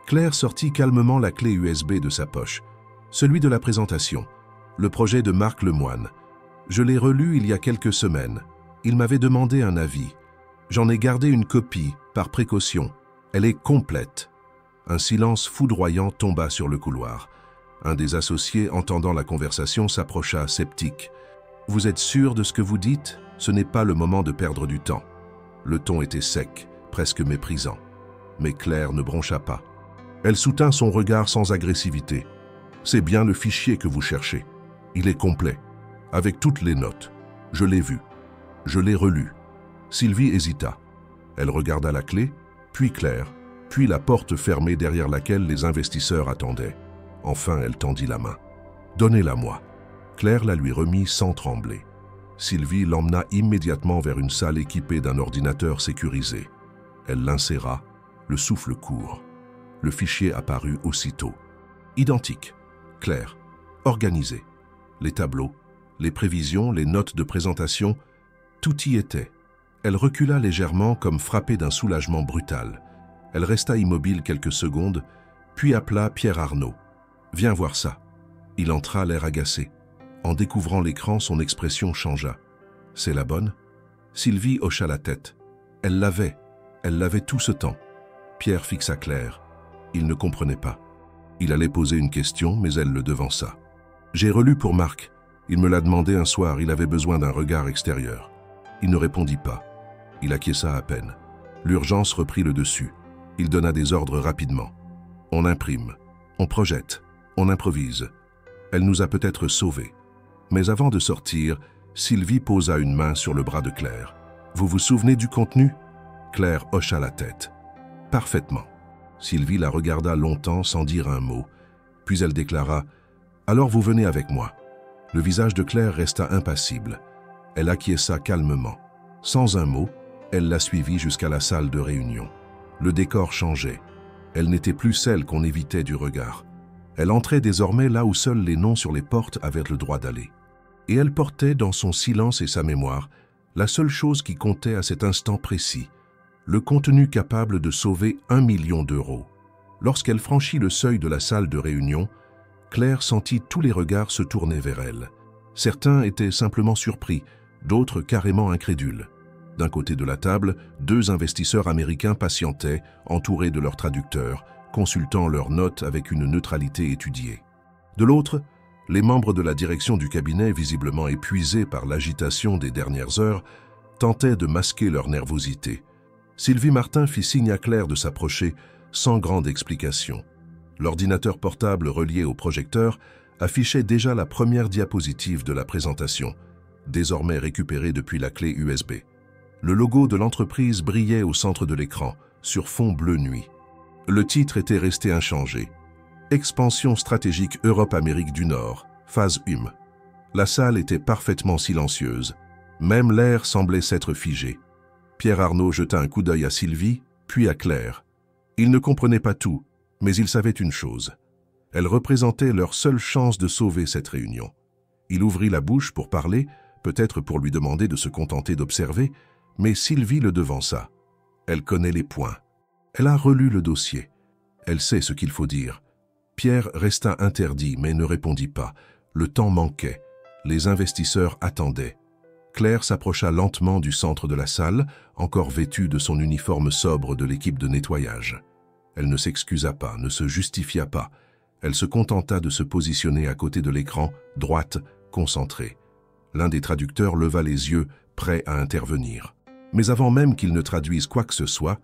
Claire sortit calmement la clé USB de sa poche. Celui de la présentation. Le projet de Marc Lemoine. Je l'ai relu il y a quelques semaines. Il m'avait demandé un avis. J'en ai gardé une copie, par précaution. Elle est complète. Un silence foudroyant tomba sur le couloir. Un des associés, entendant la conversation, s'approcha, sceptique. « Vous êtes sûr de ce que vous dites? Ce n'est pas le moment de perdre du temps. » Le ton était sec, presque méprisant. Mais Claire ne broncha pas. Elle soutint son regard sans agressivité. « C'est bien le fichier que vous cherchez. Il est complet, avec toutes les notes. Je l'ai vu. Je l'ai relu. » Sylvie hésita. Elle regarda la clé, puis Claire, puis la porte fermée derrière laquelle les investisseurs attendaient. Enfin, elle tendit la main. « Donnez-la-moi. » Claire la lui remit sans trembler. Sylvie l'emmena immédiatement vers une salle équipée d'un ordinateur sécurisé. Elle l'inséra, le souffle court. Le fichier apparut aussitôt. Identique, clair, organisé. Les tableaux, les prévisions, les notes de présentation, tout y était. Elle recula légèrement comme frappée d'un soulagement brutal. Elle resta immobile quelques secondes, puis appela Pierre Arnaud. « Viens voir ça. » Il entra, l'air agacé. En découvrant l'écran, son expression changea. « C'est la bonne ?» Sylvie hocha la tête. « Elle l'avait tout ce temps. Pierre fixa Claire. Il ne comprenait pas. Il allait poser une question, mais elle le devança. « J'ai relu pour Marc. Il me l'a demandé un soir, il avait besoin d'un regard extérieur. » Il ne répondit pas. Il acquiesça à peine. L'urgence reprit le dessus. Il donna des ordres rapidement. On imprime, on projette, on improvise. Elle nous a peut-être sauvés. Mais avant de sortir, Sylvie posa une main sur le bras de Claire. « Vous vous souvenez du contenu ?» Claire hocha la tête. « Parfaitement. » Sylvie la regarda longtemps sans dire un mot. Puis elle déclara « Alors vous venez avec moi. » Le visage de Claire resta impassible. Elle acquiesça calmement. Sans un mot, elle la suivit jusqu'à la salle de réunion. Le décor changeait. Elle n'était plus celle qu'on évitait du regard. Elle entrait désormais là où seuls les noms sur les portes avaient le droit d'aller. Et elle portait dans son silence et sa mémoire la seule chose qui comptait à cet instant précis, le contenu capable de sauver 1 million d'euros. Lorsqu'elle franchit le seuil de la salle de réunion, Claire sentit tous les regards se tourner vers elle. Certains étaient simplement surpris, d'autres carrément incrédules. D'un côté de la table, 2 investisseurs américains patientaient, entourés de leurs traducteurs, consultant leurs notes avec une neutralité étudiée. De l'autre, les membres de la direction du cabinet, visiblement épuisés par l'agitation des dernières heures, tentaient de masquer leur nervosité. Sylvie Martin fit signe à Claire de s'approcher, sans grande explication. L'ordinateur portable relié au projecteur affichait déjà la première diapositive de la présentation, désormais récupérée depuis la clé USB. Le logo de l'entreprise brillait au centre de l'écran, sur fond bleu nuit. Le titre était resté inchangé. Expansion stratégique Europe-Amérique du Nord, phase 1. La salle était parfaitement silencieuse. Même l'air semblait s'être figé. Pierre Arnaud jeta un coup d'œil à Sylvie, puis à Claire. Il ne comprenait pas tout, mais il savait une chose. Elle représentait leur seule chance de sauver cette réunion. Il ouvrit la bouche pour parler, peut-être pour lui demander de se contenter d'observer, mais Sylvie le devança. Elle connaît les points. Elle a relu le dossier. Elle sait ce qu'il faut dire. Pierre resta interdit, mais ne répondit pas. Le temps manquait. Les investisseurs attendaient. Claire s'approcha lentement du centre de la salle, encore vêtue de son uniforme sobre de l'équipe de nettoyage. Elle ne s'excusa pas, ne se justifia pas. Elle se contenta de se positionner à côté de l'écran, droite, concentrée. L'un des traducteurs leva les yeux, prêt à intervenir. Mais avant même qu'il ne traduise quoi que ce soit,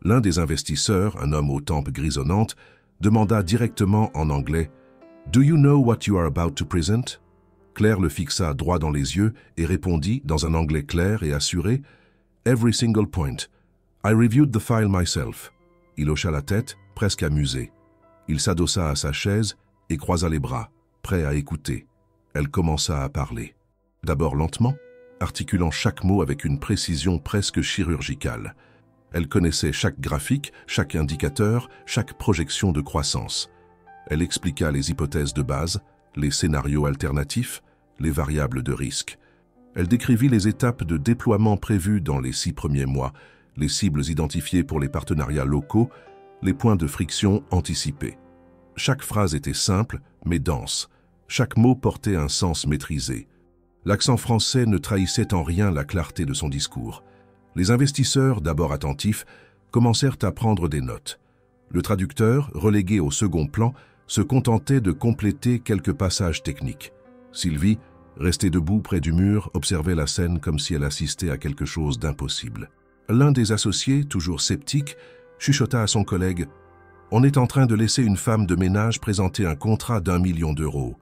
l'un des investisseurs, un homme aux tempes grisonnantes, demanda directement en anglais « Do you know what you are about to present ?» Claire le fixa droit dans les yeux et répondit dans un anglais clair et assuré « Every single point. I reviewed the file myself. » Il hocha la tête, presque amusé. Il s'adossa à sa chaise et croisa les bras, prêt à écouter. Elle commença à parler. D'abord lentement, articulant chaque mot avec une précision presque chirurgicale. Elle connaissait chaque graphique, chaque indicateur, chaque projection de croissance. Elle expliqua les hypothèses de base, les scénarios alternatifs, les variables de risque. Elle décrivit les étapes de déploiement prévues dans les 6 premiers mois, les cibles identifiées pour les partenariats locaux, les points de friction anticipés. Chaque phrase était simple, mais dense. Chaque mot portait un sens maîtrisé. L'accent français ne trahissait en rien la clarté de son discours. Les investisseurs, d'abord attentifs, commencèrent à prendre des notes. Le traducteur, relégué au second plan, se contentait de compléter quelques passages techniques. Sylvie, restée debout près du mur, observait la scène comme si elle assistait à quelque chose d'impossible. L'un des associés, toujours sceptique, chuchota à son collègue « On est en train de laisser une femme de ménage présenter un contrat d'1 million d'euros. »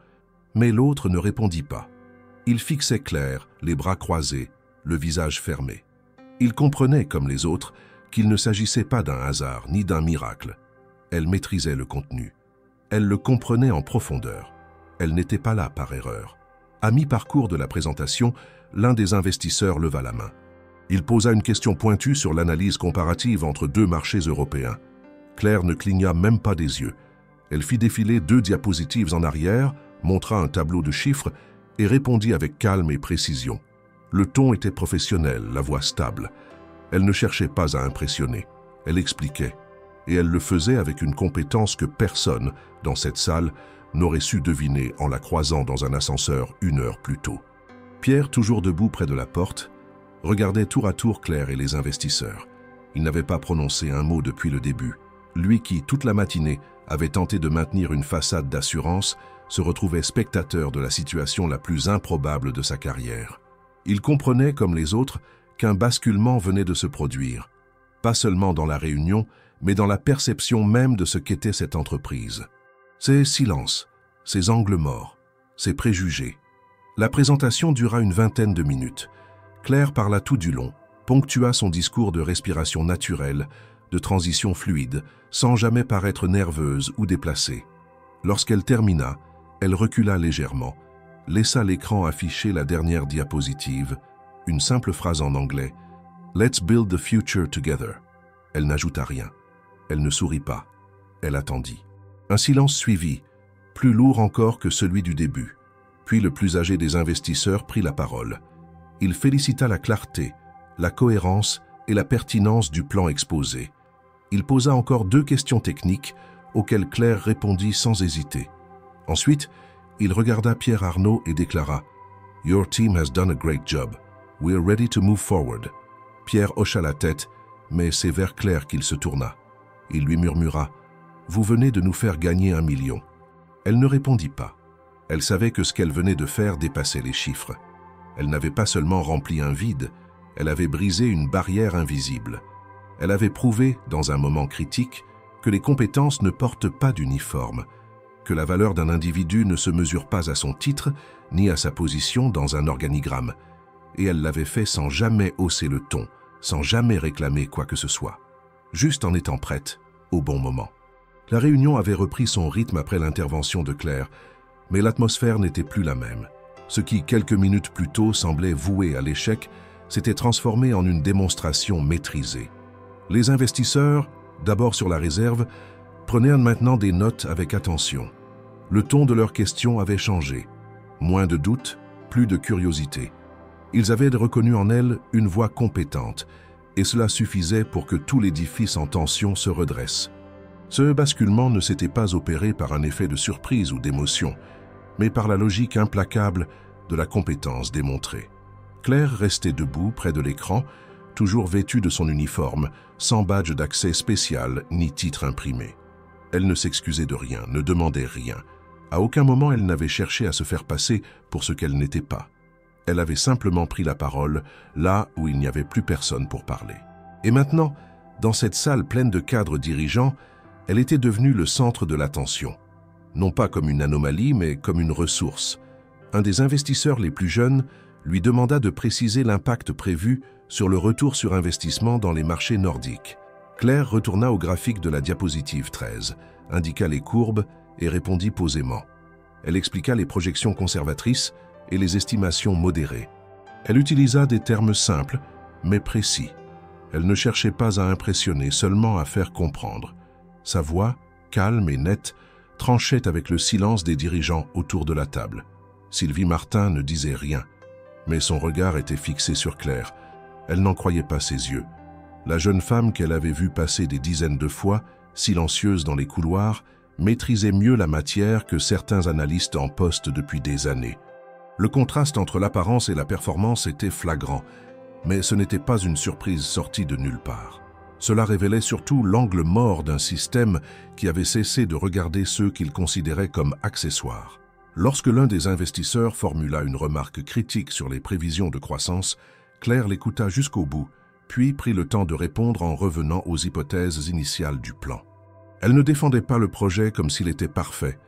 Mais l'autre ne répondit pas. Il fixait Claire, les bras croisés, le visage fermé. Il comprenait, comme les autres, qu'il ne s'agissait pas d'un hasard ni d'un miracle. Elle maîtrisait le contenu. Elle le comprenait en profondeur. Elle n'était pas là par erreur. À mi-parcours de la présentation, l'un des investisseurs leva la main. Il posa une question pointue sur l'analyse comparative entre 2 marchés européens. Claire ne cligna même pas des yeux. Elle fit défiler 2 diapositives en arrière, montra un tableau de chiffres et répondit avec calme et précision. Le ton était professionnel, la voix stable. Elle ne cherchait pas à impressionner. Elle expliquait. Et elle le faisait avec une compétence que personne, dans cette salle, n'aurait su deviner en la croisant dans un ascenseur 1 heure plus tôt. Pierre, toujours debout près de la porte, regardait tour à tour Claire et les investisseurs. Il n'avait pas prononcé un mot depuis le début. Lui qui, toute la matinée, avait tenté de maintenir une façade d'assurance, se retrouvait spectateur de la situation la plus improbable de sa carrière. Il comprenait, comme les autres, qu'un basculement venait de se produire, pas seulement dans la réunion, mais dans la perception même de ce qu'était cette entreprise. Ses silences, ses angles morts, ses préjugés. La présentation dura une vingtaine de minutes. Claire parla tout du long, ponctua son discours de respiration naturelle, de transition fluide, sans jamais paraître nerveuse ou déplacée. Lorsqu'elle termina, elle recula légèrement, laissa l'écran afficher la dernière diapositive, une simple phrase en anglais « Let's build the future together ». Elle n'ajouta rien. Elle ne sourit pas. Elle attendit. Un silence suivit, plus lourd encore que celui du début. Puis le plus âgé des investisseurs prit la parole. Il félicita la clarté, la cohérence et la pertinence du plan exposé. Il posa encore 2 questions techniques auxquelles Claire répondit sans hésiter. Ensuite, il regarda Pierre Arnaud et déclara « Your team has done a great job. We are ready to move forward. » Pierre hocha la tête, mais c'est vers Claire qu'il se tourna. Il lui murmura « Vous venez de nous faire gagner 1 million. » Elle ne répondit pas. Elle savait que ce qu'elle venait de faire dépassait les chiffres. Elle n'avait pas seulement rempli un vide, elle avait brisé une barrière invisible. Elle avait prouvé, dans un moment critique, que les compétences ne portent pas d'uniforme, que la valeur d'un individu ne se mesure pas à son titre ni à sa position dans un organigramme. Et elle l'avait fait sans jamais hausser le ton, sans jamais réclamer quoi que ce soit, juste en étant prête, au bon moment. La réunion avait repris son rythme après l'intervention de Claire, mais l'atmosphère n'était plus la même. Ce qui, quelques minutes plus tôt, semblait voué à l'échec, s'était transformé en une démonstration maîtrisée. Les investisseurs, d'abord sur la réserve, prenaient maintenant des notes avec attention. Le ton de leurs questions avait changé. Moins de doutes, plus de curiosité. Ils avaient reconnu en elle une voix compétente, et cela suffisait pour que tout l'édifice en tension se redresse. Ce basculement ne s'était pas opéré par un effet de surprise ou d'émotion, mais par la logique implacable de la compétence démontrée. Claire restait debout près de l'écran, toujours vêtue de son uniforme, sans badge d'accès spécial ni titre imprimé. Elle ne s'excusait de rien, ne demandait rien. À aucun moment elle n'avait cherché à se faire passer pour ce qu'elle n'était pas. Elle avait simplement pris la parole là où il n'y avait plus personne pour parler. Et maintenant, dans cette salle pleine de cadres dirigeants, elle était devenue le centre de l'attention. Non pas comme une anomalie, mais comme une ressource. Un des investisseurs les plus jeunes lui demanda de préciser l'impact prévu sur le retour sur investissement dans les marchés nordiques. Claire retourna au graphique de la diapositive 13, indiqua les courbes et répondit posément. Elle expliqua les projections conservatrices et les estimations modérées. Elle utilisa des termes simples, mais précis. Elle ne cherchait pas à impressionner, seulement à faire comprendre. Sa voix, calme et nette, tranchait avec le silence des dirigeants autour de la table. Sylvie Martin ne disait rien, mais son regard était fixé sur Claire. Elle n'en croyait pas ses yeux. La jeune femme qu'elle avait vue passer des dizaines de fois, silencieuse dans les couloirs, maîtrisait mieux la matière que certains analystes en poste depuis des années. Le contraste entre l'apparence et la performance était flagrant, mais ce n'était pas une surprise sortie de nulle part. Cela révélait surtout l'angle mort d'un système qui avait cessé de regarder ceux qu'il considérait comme accessoires. Lorsque l'un des investisseurs formula une remarque critique sur les prévisions de croissance, Claire l'écouta jusqu'au bout, puis prit le temps de répondre en revenant aux hypothèses initiales du plan. Elle ne défendait pas le projet comme s'il était parfait.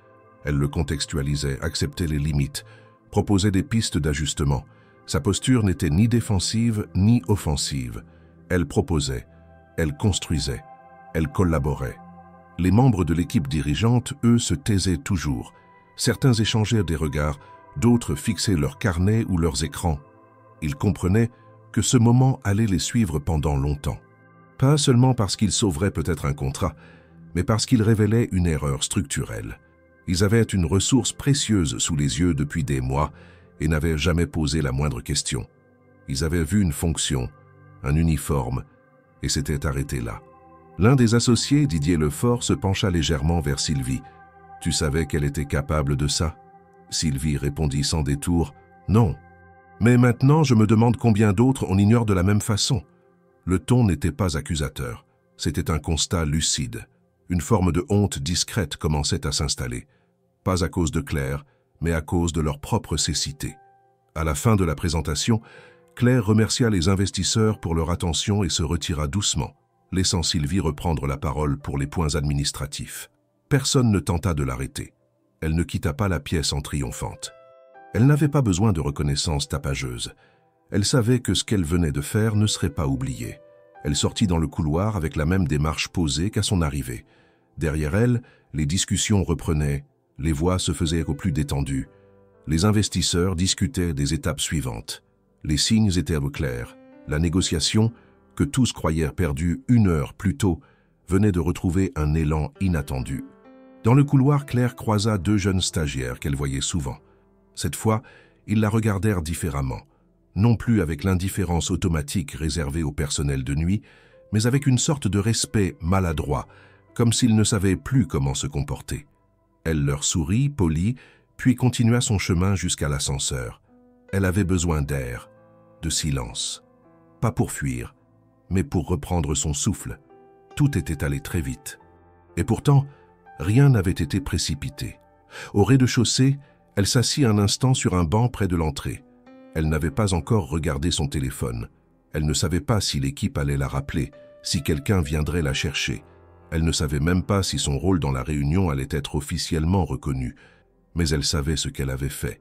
Elle le contextualisait, acceptait les limites, proposait des pistes d'ajustement. Sa posture n'était ni défensive ni offensive. Elle proposait, elle construisait, elle collaborait. Les membres de l'équipe dirigeante, eux, se taisaient toujours. Certains échangèrent des regards, d'autres fixaient leurs carnets ou leurs écrans. Ils comprenaient que ce moment allait les suivre pendant longtemps. Pas seulement parce qu'il sauverait peut-être un contrat, mais parce qu'il révélait une erreur structurelle. Ils avaient une ressource précieuse sous les yeux depuis des mois et n'avaient jamais posé la moindre question. Ils avaient vu une fonction, un uniforme, et s'étaient arrêtés là. L'un des associés, Didier Lefort, se pencha légèrement vers Sylvie. « Tu savais qu'elle était capable de ça ?» Sylvie répondit sans détour « Non. » Mais maintenant, je me demande combien d'autres on ignore de la même façon. Le ton n'était pas accusateur. C'était un constat lucide. Une forme de honte discrète commençait à s'installer. Pas à cause de Claire, mais à cause de leur propre cécité. À la fin de la présentation, Claire remercia les investisseurs pour leur attention et se retira doucement, laissant Sylvie reprendre la parole pour les points administratifs. Personne ne tenta de l'arrêter. Elle ne quitta pas la pièce en triomphante. Elle n'avait pas besoin de reconnaissance tapageuse. Elle savait que ce qu'elle venait de faire ne serait pas oublié. Elle sortit dans le couloir avec la même démarche posée qu'à son arrivée. Derrière elle, les discussions reprenaient, les voix se faisaient au plus détendues. Les investisseurs discutaient des étapes suivantes. Les signes étaient clairs. La négociation, que tous croyaient perdue 1 heure plus tôt, venait de retrouver un élan inattendu. Dans le couloir, Claire croisa 2 jeunes stagiaires qu'elle voyait souvent. Cette fois, ils la regardèrent différemment, non plus avec l'indifférence automatique réservée au personnel de nuit, mais avec une sorte de respect maladroit, comme s'ils ne savaient plus comment se comporter. Elle leur sourit, polie, puis continua son chemin jusqu'à l'ascenseur. Elle avait besoin d'air, de silence. Pas pour fuir, mais pour reprendre son souffle. Tout était allé très vite. Et pourtant, rien n'avait été précipité. Au rez-de-chaussée, elle s'assit un instant sur un banc près de l'entrée. Elle n'avait pas encore regardé son téléphone. Elle ne savait pas si l'équipe allait la rappeler, si quelqu'un viendrait la chercher. Elle ne savait même pas si son rôle dans la réunion allait être officiellement reconnu. Mais elle savait ce qu'elle avait fait.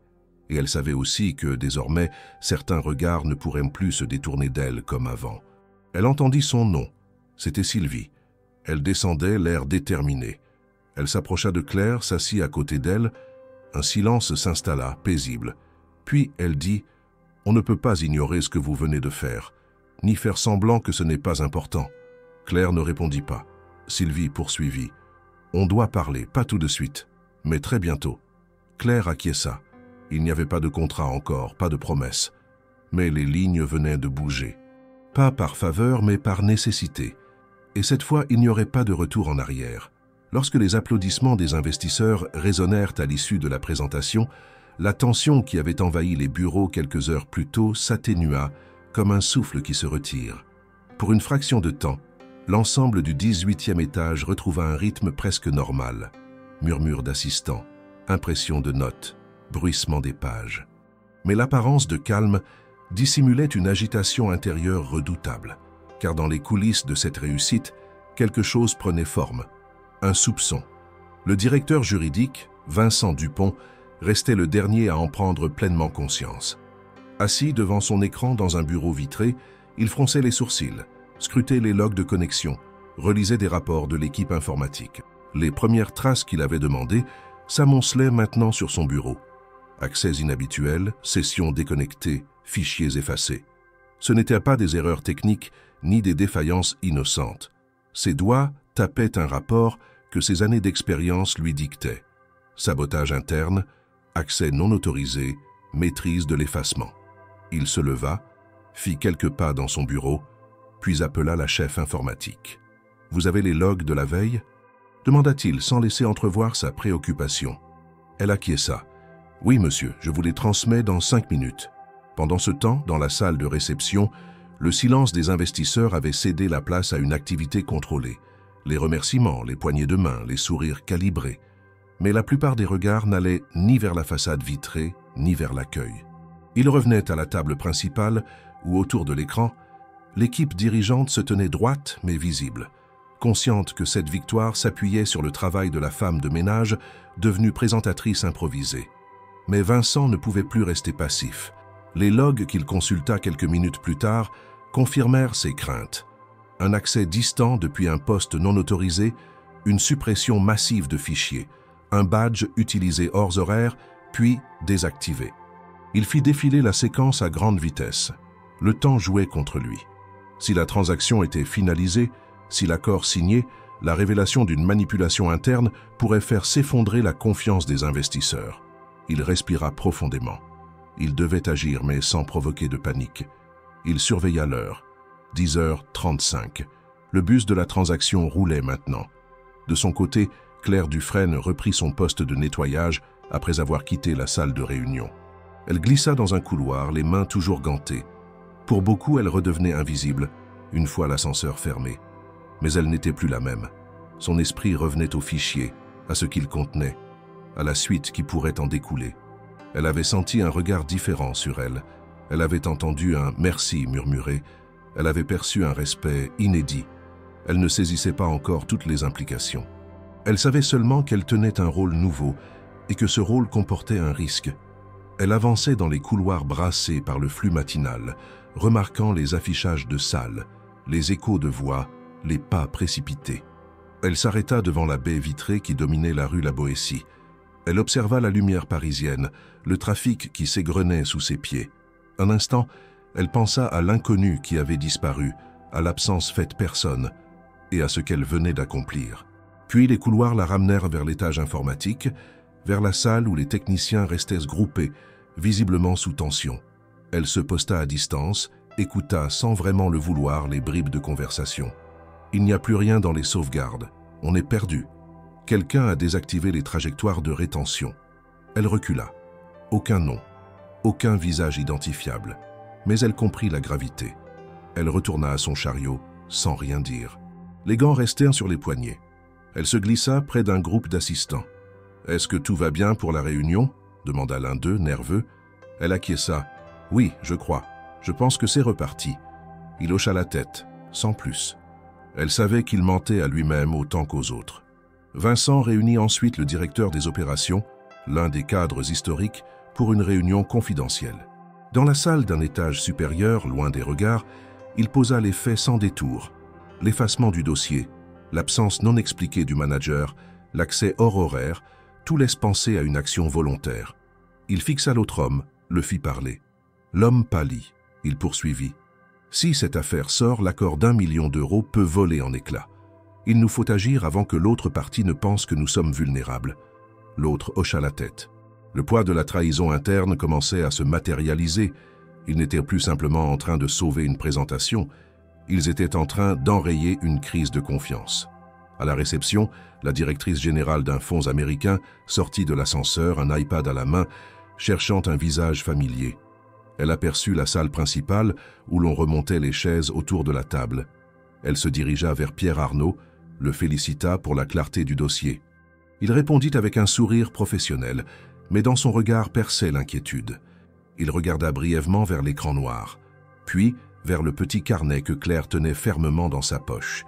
Et elle savait aussi que, désormais, certains regards ne pourraient plus se détourner d'elle comme avant. Elle entendit son nom. C'était Sylvie. Elle descendait, l'air déterminé. Elle s'approcha de Claire, s'assit à côté d'elle. Un silence s'installa, paisible. Puis elle dit « On ne peut pas ignorer ce que vous venez de faire, ni faire semblant que ce n'est pas important. » Claire ne répondit pas. Sylvie poursuivit « On doit parler, pas tout de suite, mais très bientôt. » Claire acquiesça. Il n'y avait pas de contrat encore, pas de promesse. Mais les lignes venaient de bouger. Pas par faveur, mais par nécessité. Et cette fois, il n'y aurait pas de retour en arrière. Lorsque les applaudissements des investisseurs résonnèrent à l'issue de la présentation, la tension qui avait envahi les bureaux quelques heures plus tôt s'atténua comme un souffle qui se retire. Pour une fraction de temps, l'ensemble du 18e étage retrouva un rythme presque normal. Murmures d'assistants, impressions de notes, bruissement des pages. Mais l'apparence de calme dissimulait une agitation intérieure redoutable, car dans les coulisses de cette réussite, quelque chose prenait forme. Un soupçon. Le directeur juridique, Vincent Dupont, restait le dernier à en prendre pleinement conscience. Assis devant son écran dans un bureau vitré, il fronçait les sourcils, scrutait les logs de connexion, relisait des rapports de l'équipe informatique. Les premières traces qu'il avait demandées s'amoncelaient maintenant sur son bureau. Accès inhabituels, sessions déconnectées, fichiers effacés. Ce n'étaient pas des erreurs techniques ni des défaillances innocentes. Ses doigts tapaient un rapport que ses années d'expérience lui dictaient. Sabotage interne, accès non autorisé, maîtrise de l'effacement. Il se leva, fit quelques pas dans son bureau, puis appela la chef informatique. « Vous avez les logs de la veille ?» demanda-t-il sans laisser entrevoir sa préoccupation. Elle acquiesça. « Oui, monsieur, je vous les transmets dans 5 minutes. » Pendant ce temps, dans la salle de réception, le silence des investisseurs avait cédé la place à une activité contrôlée. Les remerciements, les poignées de main, les sourires calibrés. Mais la plupart des regards n'allaient ni vers la façade vitrée, ni vers l'accueil. Ils revenaient à la table principale, où autour de l'écran, l'équipe dirigeante se tenait droite mais visible, consciente que cette victoire s'appuyait sur le travail de la femme de ménage, devenue présentatrice improvisée. Mais Vincent ne pouvait plus rester passif. Les logs qu'il consulta quelques minutes plus tard confirmèrent ses craintes. Un accès distant depuis un poste non autorisé, une suppression massive de fichiers, un badge utilisé hors horaire, puis désactivé. Il fit défiler la séquence à grande vitesse. Le temps jouait contre lui. Si la transaction était finalisée, si l'accord signé, la révélation d'une manipulation interne pourrait faire s'effondrer la confiance des investisseurs. Il respira profondément. Il devait agir, mais sans provoquer de panique. Il surveilla l'heure. 10h35. Le bus de la transaction roulait maintenant. De son côté, Claire Dufresne reprit son poste de nettoyage après avoir quitté la salle de réunion. Elle glissa dans un couloir, les mains toujours gantées. Pour beaucoup, elle redevenait invisible, une fois l'ascenseur fermé. Mais elle n'était plus la même. Son esprit revenait au fichier, à ce qu'il contenait, à la suite qui pourrait en découler. Elle avait senti un regard différent sur elle. Elle avait entendu un « merci » murmuré. Elle avait perçu un respect inédit. Elle ne saisissait pas encore toutes les implications. Elle savait seulement qu'elle tenait un rôle nouveau et que ce rôle comportait un risque. Elle avançait dans les couloirs brassés par le flux matinal, remarquant les affichages de salles, les échos de voix, les pas précipités. Elle s'arrêta devant la baie vitrée qui dominait la rue La Boétie. Elle observa la lumière parisienne, le trafic qui s'égrenait sous ses pieds. Un instant, elle pensa à l'inconnu qui avait disparu, à l'absence faite personne et à ce qu'elle venait d'accomplir. Puis les couloirs la ramenèrent vers l'étage informatique, vers la salle où les techniciens restaient groupés, visiblement sous tension. Elle se posta à distance, écouta sans vraiment le vouloir les bribes de conversation. Il n'y a plus rien dans les sauvegardes. On est perdu. Quelqu'un a désactivé les trajectoires de rétention. Elle recula. Aucun nom, aucun visage identifiable. Mais elle comprit la gravité. Elle retourna à son chariot, sans rien dire. Les gants restèrent sur les poignets. Elle se glissa près d'un groupe d'assistants. « Est-ce que tout va bien pour la réunion ?» demanda l'un d'eux, nerveux. Elle acquiesça. « Oui, je crois. Je pense que c'est reparti. » Il hocha la tête, sans plus. Elle savait qu'il mentait à lui-même autant qu'aux autres. Vincent réunit ensuite le directeur des opérations, l'un des cadres historiques, pour une réunion confidentielle. Dans la salle d'un étage supérieur, loin des regards, il posa les faits sans détour. L'effacement du dossier, l'absence non expliquée du manager, l'accès hors horaire, tout laisse penser à une action volontaire. Il fixa l'autre homme, le fit parler. L'homme pâlit. Il poursuivit. « Si cette affaire sort, l'accord d'1 million d'euros peut voler en éclats. Il nous faut agir avant que l'autre partie ne pense que nous sommes vulnérables. » L'autre hocha la tête. Le poids de la trahison interne commençait à se matérialiser. Ils n'étaient plus simplement en train de sauver une présentation. Ils étaient en train d'enrayer une crise de confiance. À la réception, la directrice générale d'un fonds américain sortit de l'ascenseur, un iPad à la main, cherchant un visage familier. Elle aperçut la salle principale où l'on remontait les chaises autour de la table. Elle se dirigea vers Pierre Arnaud, le félicita pour la clarté du dossier. Il répondit avec un sourire professionnel, mais dans son regard perçait l'inquiétude. Il regarda brièvement vers l'écran noir, puis vers le petit carnet que Claire tenait fermement dans sa poche.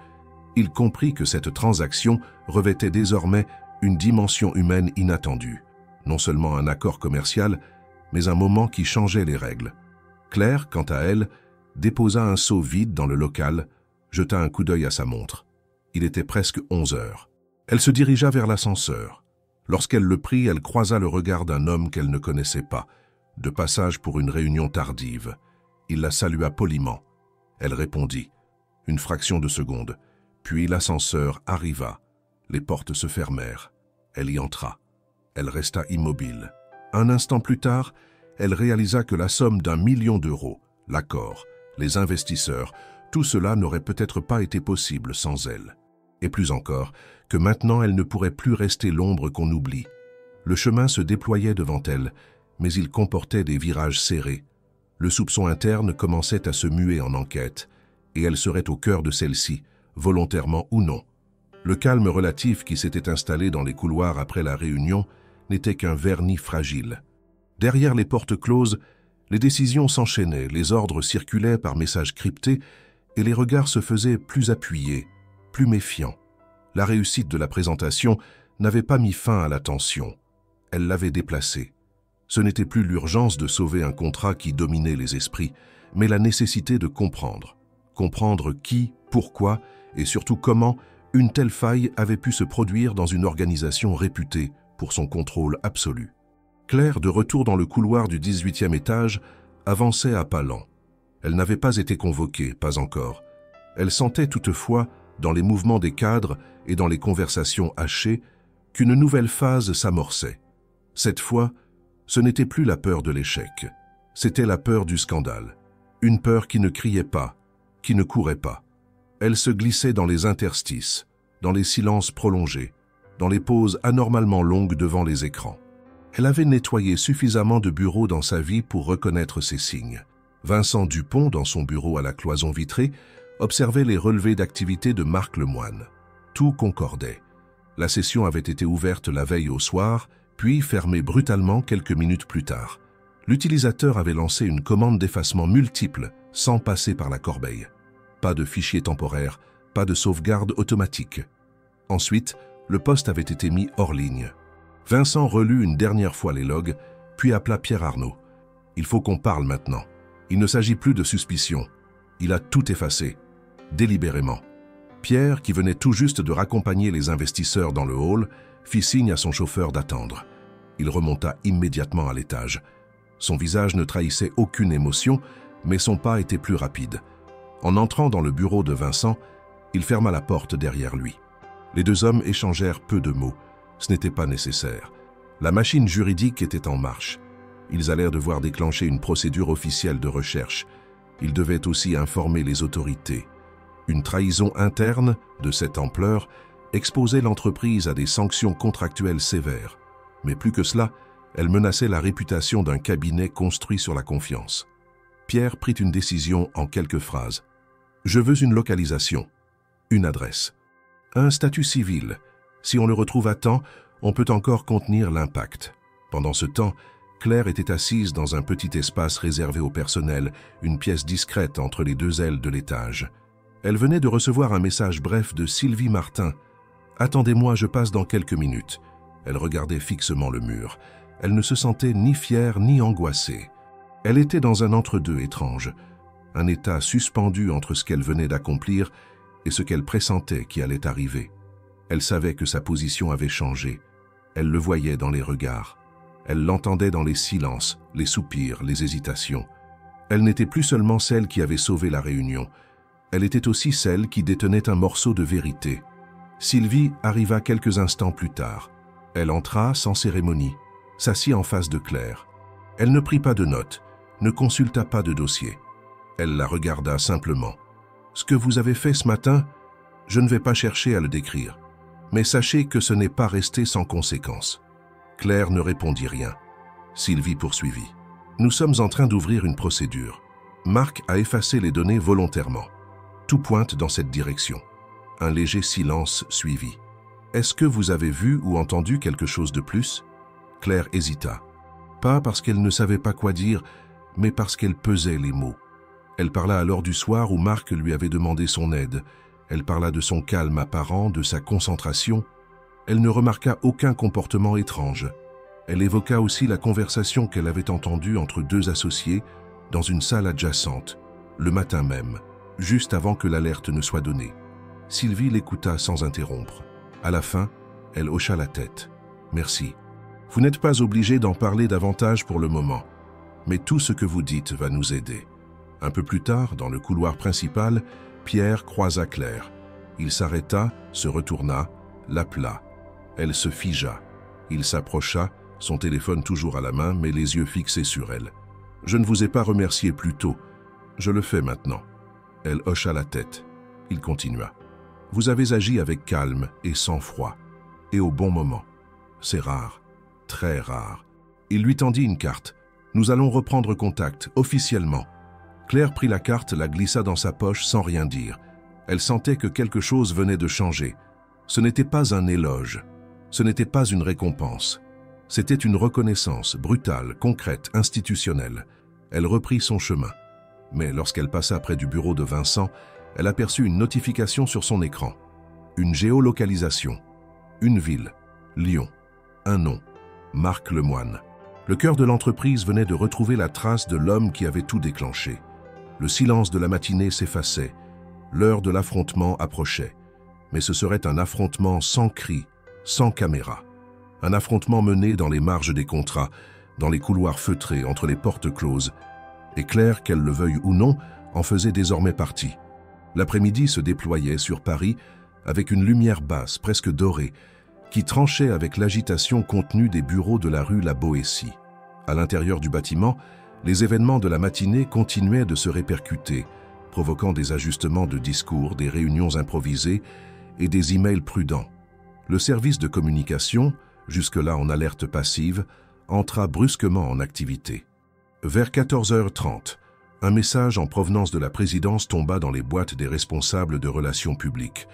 Il comprit que cette transaction revêtait désormais une dimension humaine inattendue. Non seulement un accord commercial, mais un moment qui changeait les règles. Claire, quant à elle, déposa un seau vide dans le local, jeta un coup d'œil à sa montre. Il était presque 11 heures. Elle se dirigea vers l'ascenseur. Lorsqu'elle le prit, elle croisa le regard d'un homme qu'elle ne connaissait pas, de passage pour une réunion tardive. Il la salua poliment. Elle répondit. Une fraction de seconde. Puis l'ascenseur arriva. Les portes se fermèrent. Elle y entra. Elle resta immobile. Un instant plus tard, elle réalisa que la somme d'1 million d'euros, l'accord, les investisseurs, tout cela n'aurait peut-être pas été possible sans elle. Et plus encore, que maintenant elle ne pourrait plus rester l'ombre qu'on oublie. Le chemin se déployait devant elle, mais il comportait des virages serrés. Le soupçon interne commençait à se muer en enquête, et elle serait au cœur de celle-ci, volontairement ou non. Le calme relatif qui s'était installé dans les couloirs après la réunion n'était qu'un vernis fragile. Derrière les portes closes, les décisions s'enchaînaient, les ordres circulaient par messages cryptés et les regards se faisaient plus appuyés, plus méfiants. La réussite de la présentation n'avait pas mis fin à la tension. Elle l'avait déplacée. Ce n'était plus l'urgence de sauver un contrat qui dominait les esprits, mais la nécessité de comprendre. Comprendre qui, pourquoi et surtout comment une telle faille avait pu se produire dans une organisation réputée pour son contrôle absolu. Claire, de retour dans le couloir du 18e étage, avançait à pas lents. Elle n'avait pas été convoquée, pas encore. Elle sentait toutefois, dans les mouvements des cadres et dans les conversations hachées, qu'une nouvelle phase s'amorçait. Cette fois, ce n'était plus la peur de l'échec, c'était la peur du scandale. Une peur qui ne criait pas, qui ne courait pas. Elle se glissait dans les interstices, dans les silences prolongés, dans les pauses anormalement longues devant les écrans. Elle avait nettoyé suffisamment de bureaux dans sa vie pour reconnaître ces signes. Vincent Dupont, dans son bureau à la cloison vitrée, observait les relevés d'activité de Marc Lemoine. Tout concordait. La session avait été ouverte la veille au soir, puis fermée brutalement quelques minutes plus tard. L'utilisateur avait lancé une commande d'effacement multiple, sans passer par la corbeille. Pas de fichier temporaire, pas de sauvegarde automatique. Ensuite, le poste avait été mis hors ligne. Vincent relut une dernière fois les logs, puis appela Pierre Arnaud. « Il faut qu'on parle maintenant. Il ne s'agit plus de suspicion. Il a tout effacé, délibérément. » Pierre, qui venait tout juste de raccompagner les investisseurs dans le hall, fit signe à son chauffeur d'attendre. Il remonta immédiatement à l'étage. Son visage ne trahissait aucune émotion, mais son pas était plus rapide. En entrant dans le bureau de Vincent, il ferma la porte derrière lui. Les deux hommes échangèrent peu de mots. Ce n'était pas nécessaire. La machine juridique était en marche. Ils allèrent devoir déclencher une procédure officielle de recherche. Ils devaient aussi informer les autorités. Une trahison interne de cette ampleur exposait l'entreprise à des sanctions contractuelles sévères. Mais plus que cela, elle menaçait la réputation d'un cabinet construit sur la confiance. Pierre prit une décision en quelques phrases. « Je veux une localisation, une adresse, un statut civil. Si on le retrouve à temps, on peut encore contenir l'impact. » Pendant ce temps, Claire était assise dans un petit espace réservé au personnel, une pièce discrète entre les deux ailes de l'étage. Elle venait de recevoir un message bref de Sylvie Martin. « Attendez-moi, je passe dans quelques minutes. » Elle regardait fixement le mur. Elle ne se sentait ni fière ni angoissée. Elle était dans un entre-deux étrange, un état suspendu entre ce qu'elle venait d'accomplir et ce qu'elle pressentait qui allait arriver. Elle savait que sa position avait changé. Elle le voyait dans les regards. Elle l'entendait dans les silences, les soupirs, les hésitations. Elle n'était plus seulement celle qui avait sauvé la réunion. Elle était aussi celle qui détenait un morceau de vérité. Sylvie arriva quelques instants plus tard. Elle entra sans cérémonie, s'assit en face de Claire. Elle ne prit pas de notes, ne consulta pas de dossier. Elle la regarda simplement. « Ce que vous avez fait ce matin, je ne vais pas chercher à le décrire. Mais sachez que ce n'est pas resté sans conséquence. » Claire ne répondit rien. Sylvie poursuivit. « Nous sommes en train d'ouvrir une procédure. Marc a effacé les données volontairement. Tout pointe dans cette direction. » Un léger silence suivit. « Est-ce que vous avez vu ou entendu quelque chose de plus ?» Claire hésita. Pas parce qu'elle ne savait pas quoi dire, mais parce qu'elle pesait les mots. Elle parla alors du soir où Marc lui avait demandé son aide. Elle parla de son calme apparent, de sa concentration. Elle ne remarqua aucun comportement étrange. Elle évoqua aussi la conversation qu'elle avait entendue entre deux associés dans une salle adjacente, le matin même, juste avant que l'alerte ne soit donnée. Sylvie l'écouta sans interrompre. À la fin, elle hocha la tête. « Merci. Vous n'êtes pas obligé d'en parler davantage pour le moment, mais tout ce que vous dites va nous aider. » Un peu plus tard, dans le couloir principal, Pierre croisa Claire. Il s'arrêta, se retourna, l'appela. Elle se figea. Il s'approcha, son téléphone toujours à la main, mais les yeux fixés sur elle. « Je ne vous ai pas remercié plus tôt. Je le fais maintenant. » Elle hocha la tête. Il continua. « Vous avez agi avec calme et sang-froid, et au bon moment. C'est rare, très rare. » Il lui tendit une carte. « Nous allons reprendre contact, officiellement. » Claire prit la carte, la glissa dans sa poche sans rien dire. Elle sentait que quelque chose venait de changer. Ce n'était pas un éloge. Ce n'était pas une récompense. C'était une reconnaissance, brutale, concrète, institutionnelle. Elle reprit son chemin. Mais lorsqu'elle passa près du bureau de Vincent, elle aperçut une notification sur son écran. Une géolocalisation. Une ville. Lyon. Un nom. Marc Lemoine. Le cœur de l'entreprise venait de retrouver la trace de l'homme qui avait tout déclenché. Le silence de la matinée s'effaçait. L'heure de l'affrontement approchait. Mais ce serait un affrontement sans cri, sans caméra. Un affrontement mené dans les marges des contrats, dans les couloirs feutrés, entre les portes closes. Et Claire, qu'elle le veuille ou non, en faisait désormais partie. L'après-midi se déployait sur Paris avec une lumière basse, presque dorée, qui tranchait avec l'agitation contenue des bureaux de la rue La Boétie. À l'intérieur du bâtiment, les événements de la matinée continuaient de se répercuter, provoquant des ajustements de discours, des réunions improvisées et des emails prudents. Le service de communication, jusque-là en alerte passive, entra brusquement en activité. Vers 14h30, un message en provenance de la présidence tomba dans les boîtes des responsables de relations publiques.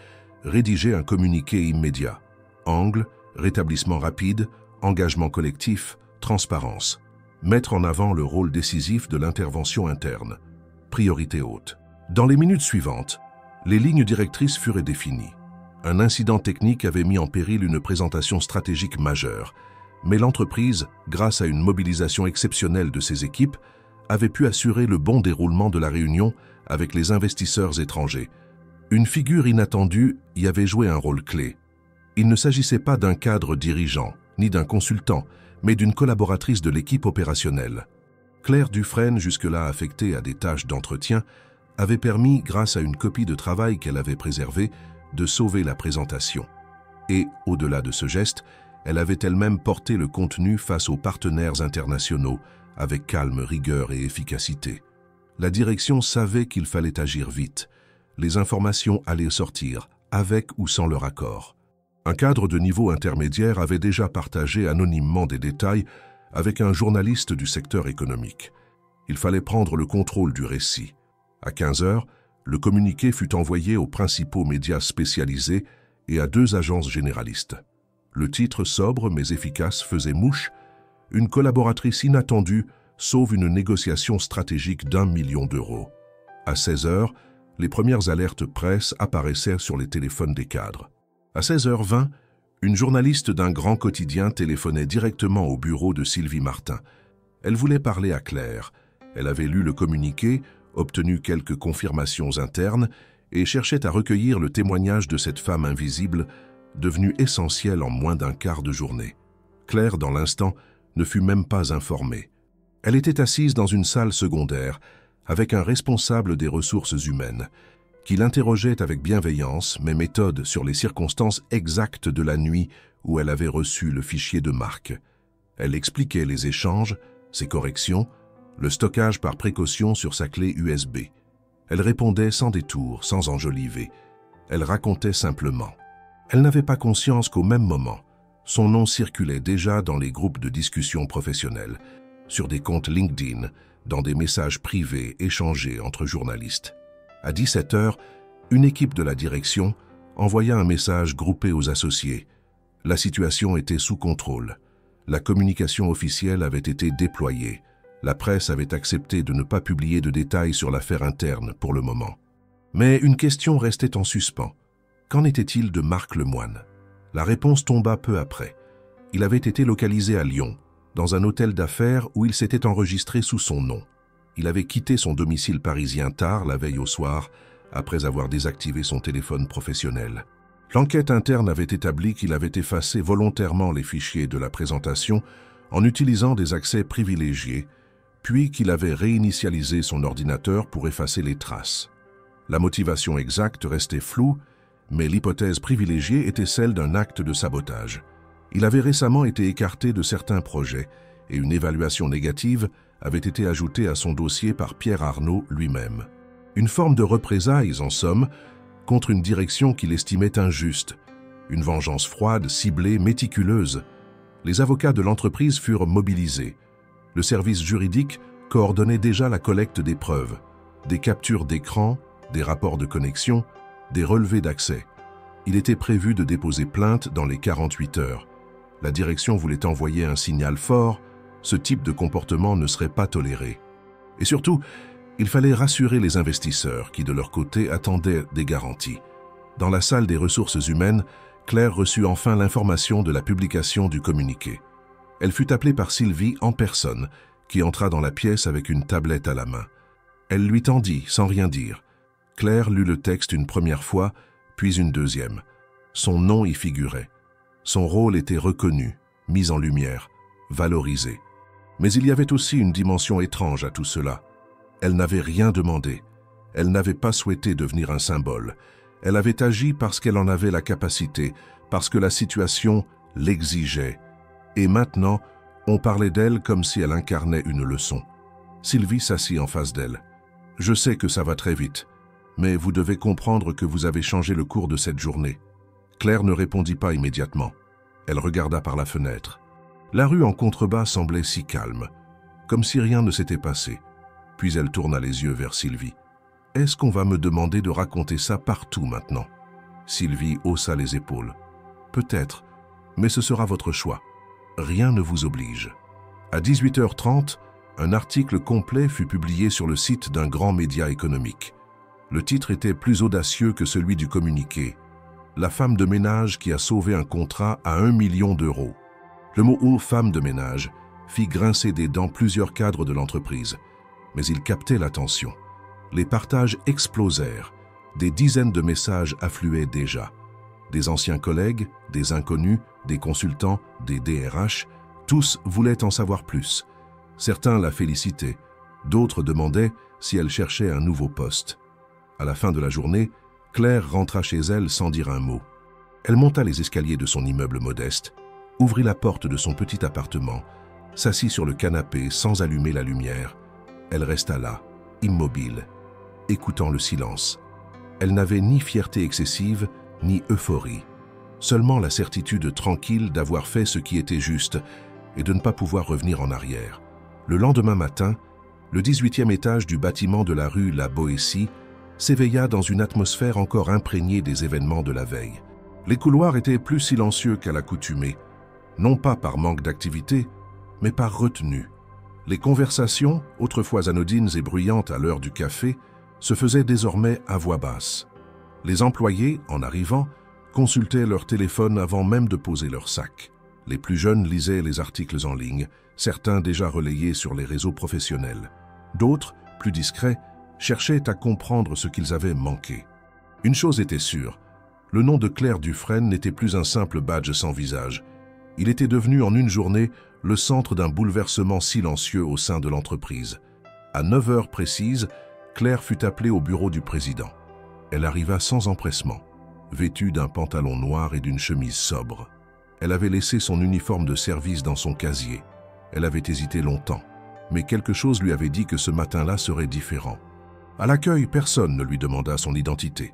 Rédiger un communiqué immédiat. Angle, rétablissement rapide, engagement collectif, transparence. Mettre en avant le rôle décisif de l'intervention interne. Priorité haute. Dans les minutes suivantes, les lignes directrices furent définies. Un incident technique avait mis en péril une présentation stratégique majeure, mais l'entreprise, grâce à une mobilisation exceptionnelle de ses équipes, avait pu assurer le bon déroulement de la réunion avec les investisseurs étrangers. Une figure inattendue y avait joué un rôle clé. Il ne s'agissait pas d'un cadre dirigeant, ni d'un consultant, mais d'une collaboratrice de l'équipe opérationnelle. Claire Dufresne, jusque-là affectée à des tâches d'entretien, avait permis, grâce à une copie de travail qu'elle avait préservée, de sauver la présentation. Et, au-delà de ce geste, elle avait elle-même porté le contenu face aux partenaires internationaux, avec calme, rigueur et efficacité. La direction savait qu'il fallait agir vite. Les informations allaient sortir, avec ou sans leur accord. Un cadre de niveau intermédiaire avait déjà partagé anonymement des détails avec un journaliste du secteur économique. Il fallait prendre le contrôle du récit. À 15h, le communiqué fut envoyé aux principaux médias spécialisés et à 2 agences généralistes. Le titre sobre mais efficace faisait mouche. Une collaboratrice inattendue sauve une négociation stratégique d'1 million d'euros. À 16h, les premières alertes presse apparaissaient sur les téléphones des cadres. À 16h20, une journaliste d'un grand quotidien téléphonait directement au bureau de Sylvie Martin. Elle voulait parler à Claire. Elle avait lu le communiqué, obtenu quelques confirmations internes et cherchait à recueillir le témoignage de cette femme invisible, devenue essentielle en moins d'un quart de journée. Claire, dans l'instant, ne fut même pas informée. Elle était assise dans une salle secondaire, avec un responsable des ressources humaines, qui l'interrogeait avec bienveillance mais méthode sur les circonstances exactes de la nuit où elle avait reçu le fichier de marque. Elle expliquait les échanges, ses corrections, le stockage par précaution sur sa clé USB. Elle répondait sans détour, sans enjoliver. Elle racontait simplement. Elle n'avait pas conscience qu'au même moment, son nom circulait déjà dans les groupes de discussion professionnels, sur des comptes LinkedIn, dans des messages privés échangés entre journalistes. À 17h, une équipe de la direction envoya un message groupé aux associés. La situation était sous contrôle. La communication officielle avait été déployée. La presse avait accepté de ne pas publier de détails sur l'affaire interne pour le moment. Mais une question restait en suspens. Qu'en était-il de Marc Lemoine? La réponse tomba peu après. Il avait été localisé à Lyon, dans un hôtel d'affaires où il s'était enregistré sous son nom. Il avait quitté son domicile parisien tard la veille au soir, après avoir désactivé son téléphone professionnel. L'enquête interne avait établi qu'il avait effacé volontairement les fichiers de la présentation en utilisant des accès privilégiés, puis qu'il avait réinitialisé son ordinateur pour effacer les traces. La motivation exacte restait floue, mais l'hypothèse privilégiée était celle d'un acte de sabotage. Il avait récemment été écarté de certains projets et une évaluation négative avait été ajoutée à son dossier par Pierre Arnaud lui-même. Une forme de représailles, en somme, contre une direction qu'il estimait injuste. Une vengeance froide, ciblée, méticuleuse. Les avocats de l'entreprise furent mobilisés. Le service juridique coordonnait déjà la collecte des preuves, des captures d'écran, des rapports de connexion, des relevés d'accès. Il était prévu de déposer plainte dans les 48 heures. La direction voulait envoyer un signal fort. Ce type de comportement ne serait pas toléré. Et surtout, il fallait rassurer les investisseurs qui, de leur côté, attendaient des garanties. Dans la salle des ressources humaines, Claire reçut enfin l'information de la publication du communiqué. Elle fut appelée par Sylvie en personne, qui entra dans la pièce avec une tablette à la main. Elle lui tendit, sans rien dire. Claire lut le texte une première fois, puis une deuxième. Son nom y figurait. Son rôle était reconnu, mis en lumière, valorisé. Mais il y avait aussi une dimension étrange à tout cela. Elle n'avait rien demandé. Elle n'avait pas souhaité devenir un symbole. Elle avait agi parce qu'elle en avait la capacité, parce que la situation l'exigeait. Et maintenant, on parlait d'elle comme si elle incarnait une leçon. Sylvie s'assit en face d'elle. « Je sais que ça va très vite, mais vous devez comprendre que vous avez changé le cours de cette journée. » Claire ne répondit pas immédiatement. Elle regarda par la fenêtre. La rue en contrebas semblait si calme, comme si rien ne s'était passé. Puis elle tourna les yeux vers Sylvie. « Est-ce qu'on va me demander de raconter ça partout maintenant ?» Sylvie haussa les épaules. « Peut-être, mais ce sera votre choix. Rien ne vous oblige. » À 18h30, un article complet fut publié sur le site d'un grand média économique. Le titre était plus audacieux que celui du communiqué. « La femme de ménage qui a sauvé un contrat à 1 million d'euros ». Le mot « femme de ménage » fit grincer des dents plusieurs cadres de l'entreprise, mais il captait l'attention. Les partages explosèrent. Des dizaines de messages affluaient déjà. Des anciens collègues, des inconnus, des consultants, des DRH, tous voulaient en savoir plus. Certains la félicitaient, d'autres demandaient si elle cherchait un nouveau poste. À la fin de la journée, Claire rentra chez elle sans dire un mot. Elle monta les escaliers de son immeuble modeste, ouvrit la porte de son petit appartement, s'assit sur le canapé sans allumer la lumière. Elle resta là, immobile, écoutant le silence. Elle n'avait ni fierté excessive, ni euphorie. Seulement la certitude tranquille d'avoir fait ce qui était juste et de ne pas pouvoir revenir en arrière. Le lendemain matin, le 18e étage du bâtiment de la rue La Boétie s'éveilla dans une atmosphère encore imprégnée des événements de la veille. Les couloirs étaient plus silencieux qu'à l'accoutumée, non pas par manque d'activité, mais par retenue. Les conversations, autrefois anodines et bruyantes à l'heure du café, se faisaient désormais à voix basse. Les employés, en arrivant, consultaient leur téléphone avant même de poser leur sac. Les plus jeunes lisaient les articles en ligne, certains déjà relayés sur les réseaux professionnels. D'autres, plus discrets, cherchaient à comprendre ce qu'ils avaient manqué. Une chose était sûre, le nom de Claire Dufresne n'était plus un simple badge sans visage. Il était devenu en une journée le centre d'un bouleversement silencieux au sein de l'entreprise. À 9 heures précises, Claire fut appelée au bureau du président. Elle arriva sans empressement, vêtue d'un pantalon noir et d'une chemise sobre. Elle avait laissé son uniforme de service dans son casier. Elle avait hésité longtemps, mais quelque chose lui avait dit que ce matin-là serait différent. À l'accueil, personne ne lui demanda son identité.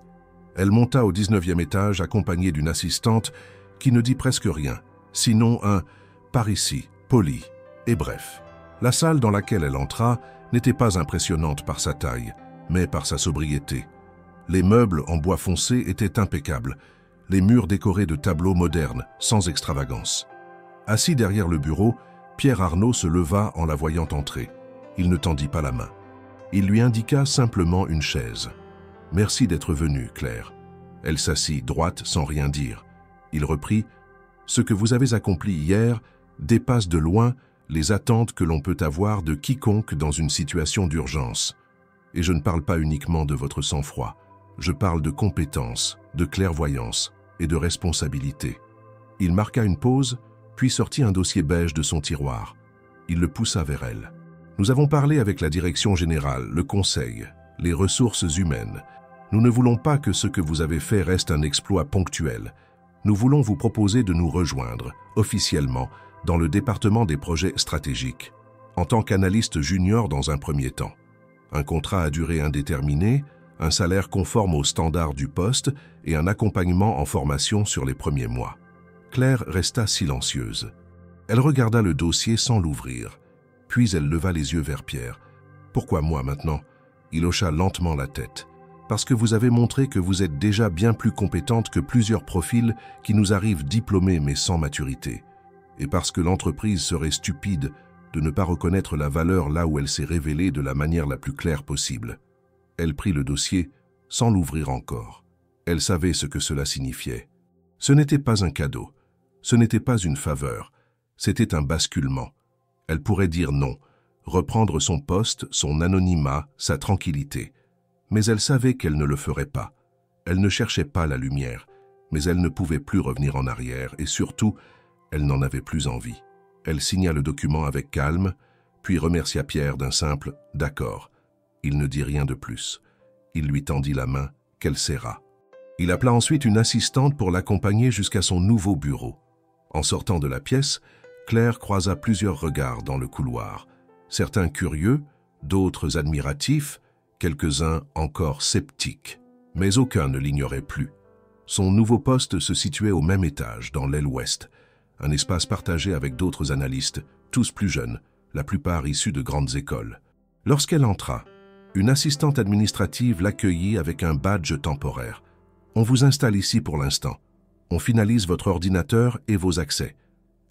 Elle monta au 19e étage accompagnée d'une assistante qui ne dit presque rien, sinon un « par ici », poli et bref. La salle dans laquelle elle entra n'était pas impressionnante par sa taille, mais par sa sobriété. Les meubles en bois foncé étaient impeccables, les murs décorés de tableaux modernes, sans extravagance. Assis derrière le bureau, Pierre Arnaud se leva en la voyant entrer. Il ne tendit pas la main. Il lui indiqua simplement une chaise. « Merci d'être venue, Claire. » Elle s'assit droite sans rien dire. Il reprit « Ce que vous avez accompli hier dépasse de loin les attentes que l'on peut avoir de quiconque dans une situation d'urgence. Et je ne parle pas uniquement de votre sang-froid. Je parle de compétence, de clairvoyance et de responsabilité. » Il marqua une pause, puis sortit un dossier beige de son tiroir. Il le poussa vers elle. « Nous avons parlé avec la direction générale, le conseil, les ressources humaines. Nous ne voulons pas que ce que vous avez fait reste un exploit ponctuel. Nous voulons vous proposer de nous rejoindre, officiellement, dans le département des projets stratégiques, en tant qu'analyste junior dans un premier temps. Un contrat à durée indéterminée, un salaire conforme aux standards du poste et un accompagnement en formation sur les premiers mois. » Claire resta silencieuse. Elle regarda le dossier sans l'ouvrir. Puis elle leva les yeux vers Pierre. « Pourquoi moi maintenant ?» Il hocha lentement la tête. « Parce que vous avez montré que vous êtes déjà bien plus compétente que plusieurs profils qui nous arrivent diplômés mais sans maturité. Et parce que l'entreprise serait stupide de ne pas reconnaître la valeur là où elle s'est révélée de la manière la plus claire possible. » Elle prit le dossier sans l'ouvrir encore. Elle savait ce que cela signifiait. Ce n'était pas un cadeau, ce n'était pas une faveur, c'était un basculement. Elle pourrait dire non, reprendre son poste, son anonymat, sa tranquillité. Mais elle savait qu'elle ne le ferait pas. Elle ne cherchait pas la lumière, mais elle ne pouvait plus revenir en arrière et surtout, elle n'en avait plus envie. Elle signa le document avec calme, puis remercia Pierre d'un simple « d'accord ». Il ne dit rien de plus. Il lui tendit la main, qu'elle serra. Il appela ensuite une assistante pour l'accompagner jusqu'à son nouveau bureau. En sortant de la pièce, Claire croisa plusieurs regards dans le couloir. Certains curieux, d'autres admiratifs, quelques-uns encore sceptiques. Mais aucun ne l'ignorait plus. Son nouveau poste se situait au même étage, dans l'aile ouest. un espace partagé avec d'autres analystes, tous plus jeunes, la plupart issus de grandes écoles. Lorsqu'elle entra, une assistante administrative l'accueillit avec un badge temporaire. « On vous installe ici pour l'instant. On finalise votre ordinateur et vos accès. »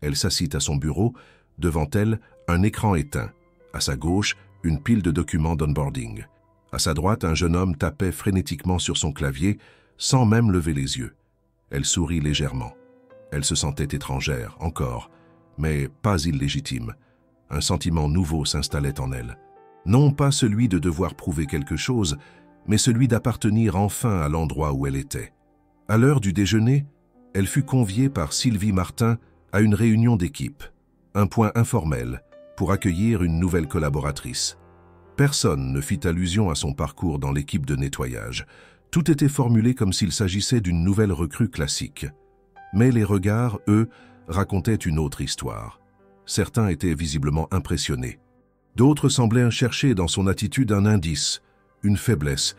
Elle s'assit à son bureau, devant elle, un écran éteint. À sa gauche, une pile de documents d'onboarding. À sa droite, un jeune homme tapait frénétiquement sur son clavier, sans même lever les yeux. Elle sourit légèrement. Elle se sentait étrangère, encore, mais pas illégitime. Un sentiment nouveau s'installait en elle. Non pas celui de devoir prouver quelque chose, mais celui d'appartenir enfin à l'endroit où elle était. À l'heure du déjeuner, elle fut conviée par Sylvie Martin à une réunion d'équipe, un point informel, pour accueillir une nouvelle collaboratrice. Personne ne fit allusion à son parcours dans l'équipe de nettoyage. Tout était formulé comme s'il s'agissait d'une nouvelle recrue classique. Mais les regards, eux, racontaient une autre histoire. Certains étaient visiblement impressionnés. D'autres semblaient chercher dans son attitude un indice, une faiblesse,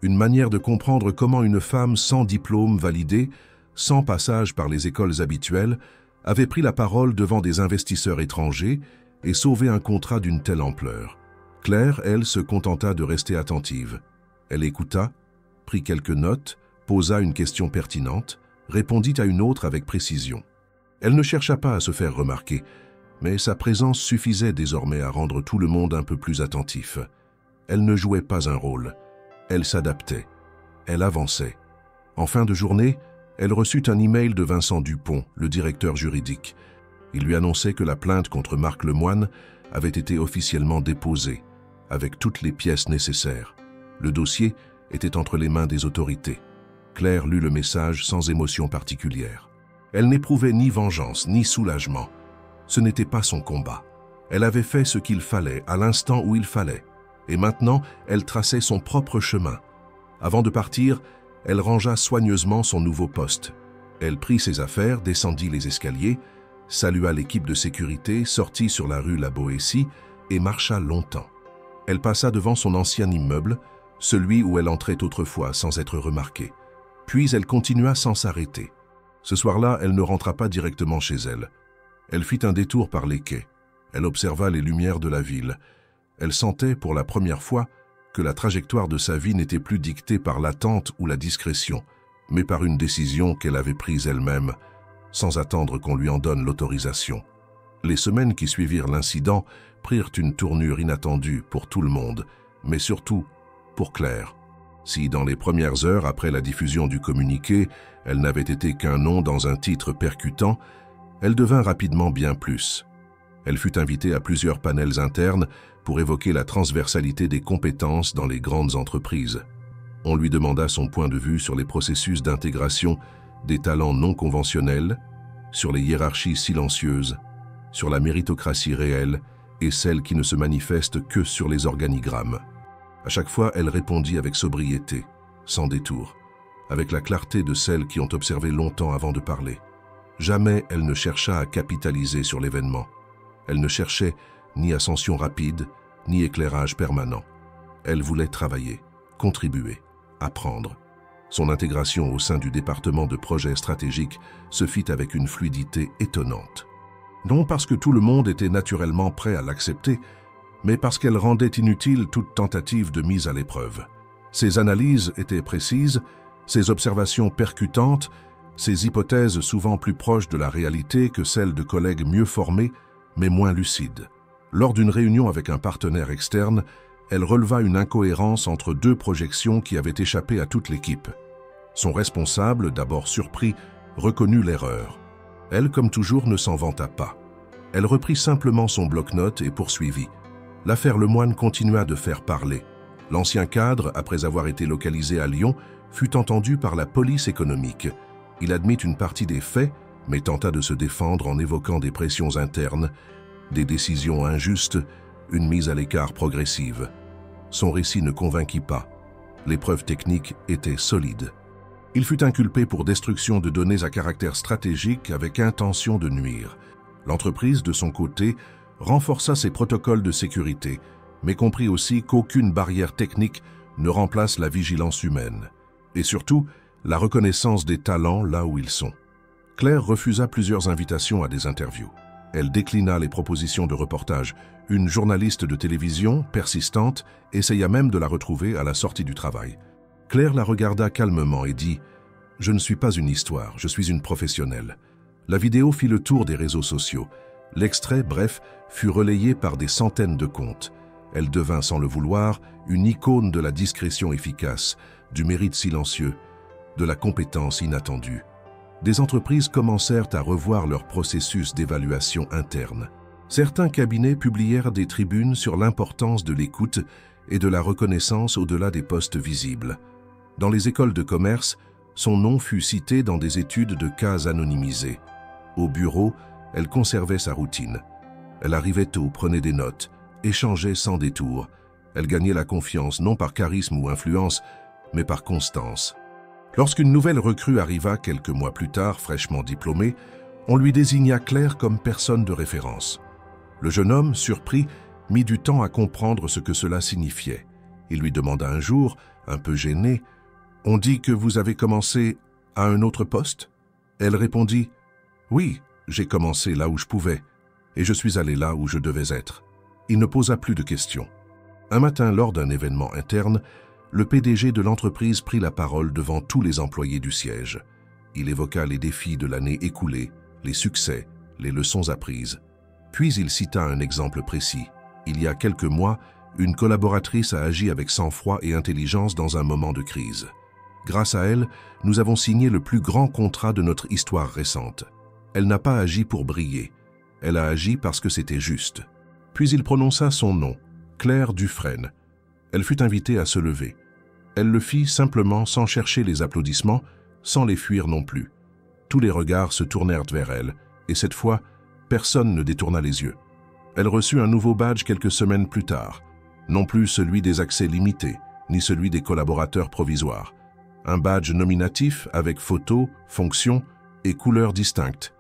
une manière de comprendre comment une femme sans diplôme validé, sans passage par les écoles habituelles, avait pris la parole devant des investisseurs étrangers et sauvé un contrat d'une telle ampleur. Claire, elle, se contenta de rester attentive. Elle écouta, prit quelques notes, posa une question pertinente, répondit à une autre avec précision. Elle ne chercha pas à se faire remarquer, mais sa présence suffisait désormais à rendre tout le monde un peu plus attentif. Elle ne jouait pas un rôle. Elle s'adaptait. Elle avançait. En fin de journée, elle reçut un email de Vincent Dupont, le directeur juridique. Il lui annonçait que la plainte contre Marc Lemoine avait été officiellement déposée, avec toutes les pièces nécessaires. Le dossier était entre les mains des autorités. Claire lut le message sans émotion particulière. Elle n'éprouvait ni vengeance, ni soulagement. Ce n'était pas son combat. Elle avait fait ce qu'il fallait, à l'instant où il fallait. Et maintenant, elle traçait son propre chemin. Avant de partir, elle rangea soigneusement son nouveau poste. Elle prit ses affaires, descendit les escaliers, salua l'équipe de sécurité, sortit sur la rue La Boétie et marcha longtemps. Elle passa devant son ancien immeuble, celui où elle entrait autrefois sans être remarquée. Puis elle continua sans s'arrêter. Ce soir-là, elle ne rentra pas directement chez elle. Elle fit un détour par les quais. Elle observa les lumières de la ville. Elle sentait, pour la première fois, que la trajectoire de sa vie n'était plus dictée par l'attente ou la discrétion, mais par une décision qu'elle avait prise elle-même, sans attendre qu'on lui en donne l'autorisation. Les semaines qui suivirent l'incident prirent une tournure inattendue pour tout le monde, mais surtout pour Claire. Si dans les premières heures après la diffusion du communiqué, elle n'avait été qu'un nom dans un titre percutant, elle devint rapidement bien plus. Elle fut invitée à plusieurs panels internes pour évoquer la transversalité des compétences dans les grandes entreprises. On lui demanda son point de vue sur les processus d'intégration des talents non conventionnels, sur les hiérarchies silencieuses, sur la méritocratie réelle et celle qui ne se manifeste que sur les organigrammes. À chaque fois, elle répondit avec sobriété, sans détour, avec la clarté de celles qui ont observé longtemps avant de parler. Jamais elle ne chercha à capitaliser sur l'événement. Elle ne cherchait ni ascension rapide, ni éclairage permanent. Elle voulait travailler, contribuer, apprendre. Son intégration au sein du département de projets stratégiques se fit avec une fluidité étonnante. Non parce que tout le monde était naturellement prêt à l'accepter, mais parce qu'elle rendait inutile toute tentative de mise à l'épreuve. Ses analyses étaient précises, ses observations percutantes, ses hypothèses souvent plus proches de la réalité que celles de collègues mieux formés, mais moins lucides. Lors d'une réunion avec un partenaire externe, elle releva une incohérence entre deux projections qui avaient échappé à toute l'équipe. Son responsable, d'abord surpris, reconnut l'erreur. Elle, comme toujours, ne s'en vanta pas. Elle reprit simplement son bloc-notes et poursuivit. L'affaire Lemoine continua de faire parler. L'ancien cadre, après avoir été localisé à Lyon, fut entendu par la police économique. Il admit une partie des faits, mais tenta de se défendre en évoquant des pressions internes, des décisions injustes, une mise à l'écart progressive. Son récit ne convainquit pas. Les preuves techniques étaient solides. Il fut inculpé pour destruction de données à caractère stratégique avec intention de nuire. L'entreprise, de son côté, renforça ses protocoles de sécurité, mais comprit aussi qu'aucune barrière technique ne remplace la vigilance humaine. Et surtout, la reconnaissance des talents là où ils sont. Claire refusa plusieurs invitations à des interviews. Elle déclina les propositions de reportage. Une journaliste de télévision, persistante, essaya même de la retrouver à la sortie du travail. Claire la regarda calmement et dit « Je ne suis pas une histoire, je suis une professionnelle ». La vidéo fit le tour des réseaux sociaux. L'extrait, bref, fut relayé par des centaines de comptes. Elle devint, sans le vouloir, une icône de la discrétion efficace, du mérite silencieux, de la compétence inattendue. Des entreprises commencèrent à revoir leur processus d'évaluation interne. Certains cabinets publièrent des tribunes sur l'importance de l'écoute et de la reconnaissance au-delà des postes visibles. Dans les écoles de commerce, son nom fut cité dans des études de cas anonymisées. Au bureau, elle conservait sa routine. Elle arrivait tôt, prenait des notes, échangeait sans détour. Elle gagnait la confiance non par charisme ou influence, mais par constance. Lorsqu'une nouvelle recrue arriva quelques mois plus tard, fraîchement diplômée, on lui désigna Claire comme personne de référence. Le jeune homme, surpris, mit du temps à comprendre ce que cela signifiait. Il lui demanda un jour, un peu gêné, « On dit que vous avez commencé à un autre poste ?» Elle répondit, « Oui, j'ai commencé là où je pouvais, et je suis allé là où je devais être. » Il ne posa plus de questions. Un matin, lors d'un événement interne, le PDG de l'entreprise prit la parole devant tous les employés du siège. Il évoqua les défis de l'année écoulée, les succès, les leçons apprises. Puis il cita un exemple précis. Il y a quelques mois, une collaboratrice a agi avec sang-froid et intelligence dans un moment de crise. Grâce à elle, nous avons signé le plus grand contrat de notre histoire récente. Elle n'a pas agi pour briller. Elle a agi parce que c'était juste. Puis il prononça son nom, Claire Dufresne. Elle fut invitée à se lever. Elle le fit simplement sans chercher les applaudissements, sans les fuir non plus. Tous les regards se tournèrent vers elle, et cette fois, personne ne détourna les yeux. Elle reçut un nouveau badge quelques semaines plus tard, non plus celui des accès limités, ni celui des collaborateurs provisoires. Un badge nominatif avec photo, fonction et couleurs distinctes.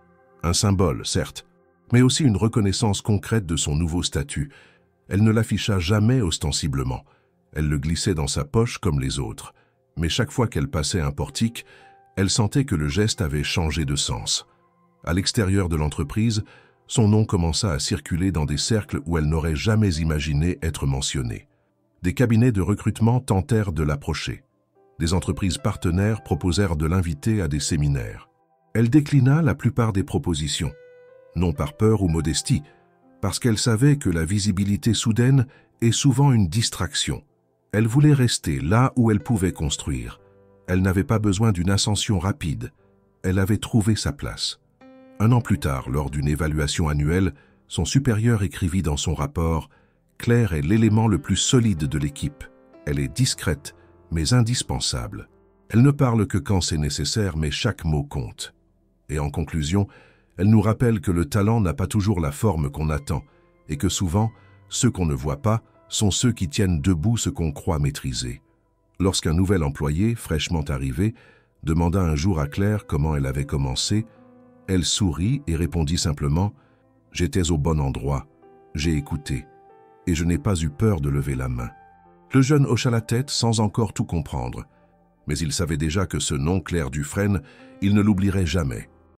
Un symbole, certes, mais aussi une reconnaissance concrète de son nouveau statut. Elle ne l'afficha jamais ostensiblement. Elle le glissait dans sa poche comme les autres. Mais chaque fois qu'elle passait un portique, elle sentait que le geste avait changé de sens. À l'extérieur de l'entreprise, son nom commença à circuler dans des cercles où elle n'aurait jamais imaginé être mentionnée. Des cabinets de recrutement tentèrent de l'approcher. Des entreprises partenaires proposèrent de l'inviter à des séminaires. Elle déclina la plupart des propositions, non par peur ou modestie, parce qu'elle savait que la visibilité soudaine est souvent une distraction. Elle voulait rester là où elle pouvait construire. Elle n'avait pas besoin d'une ascension rapide. Elle avait trouvé sa place. Un an plus tard, lors d'une évaluation annuelle, son supérieur écrivit dans son rapport « Claire est l'élément le plus solide de l'équipe. Elle est discrète, mais indispensable. Elle ne parle que quand c'est nécessaire, mais chaque mot compte. » Et en conclusion, elle nous rappelle que le talent n'a pas toujours la forme qu'on attend et que souvent, ceux qu'on ne voit pas sont ceux qui tiennent debout ce qu'on croit maîtriser. Lorsqu'un nouvel employé, fraîchement arrivé, demanda un jour à Claire comment elle avait commencé, elle sourit et répondit simplement « J'étais au bon endroit, j'ai écouté, et je n'ai pas eu peur de lever la main. » Le jeune hocha la tête sans encore tout comprendre, mais il savait déjà que ce nom Claire Dufresne, il ne l'oublierait jamais.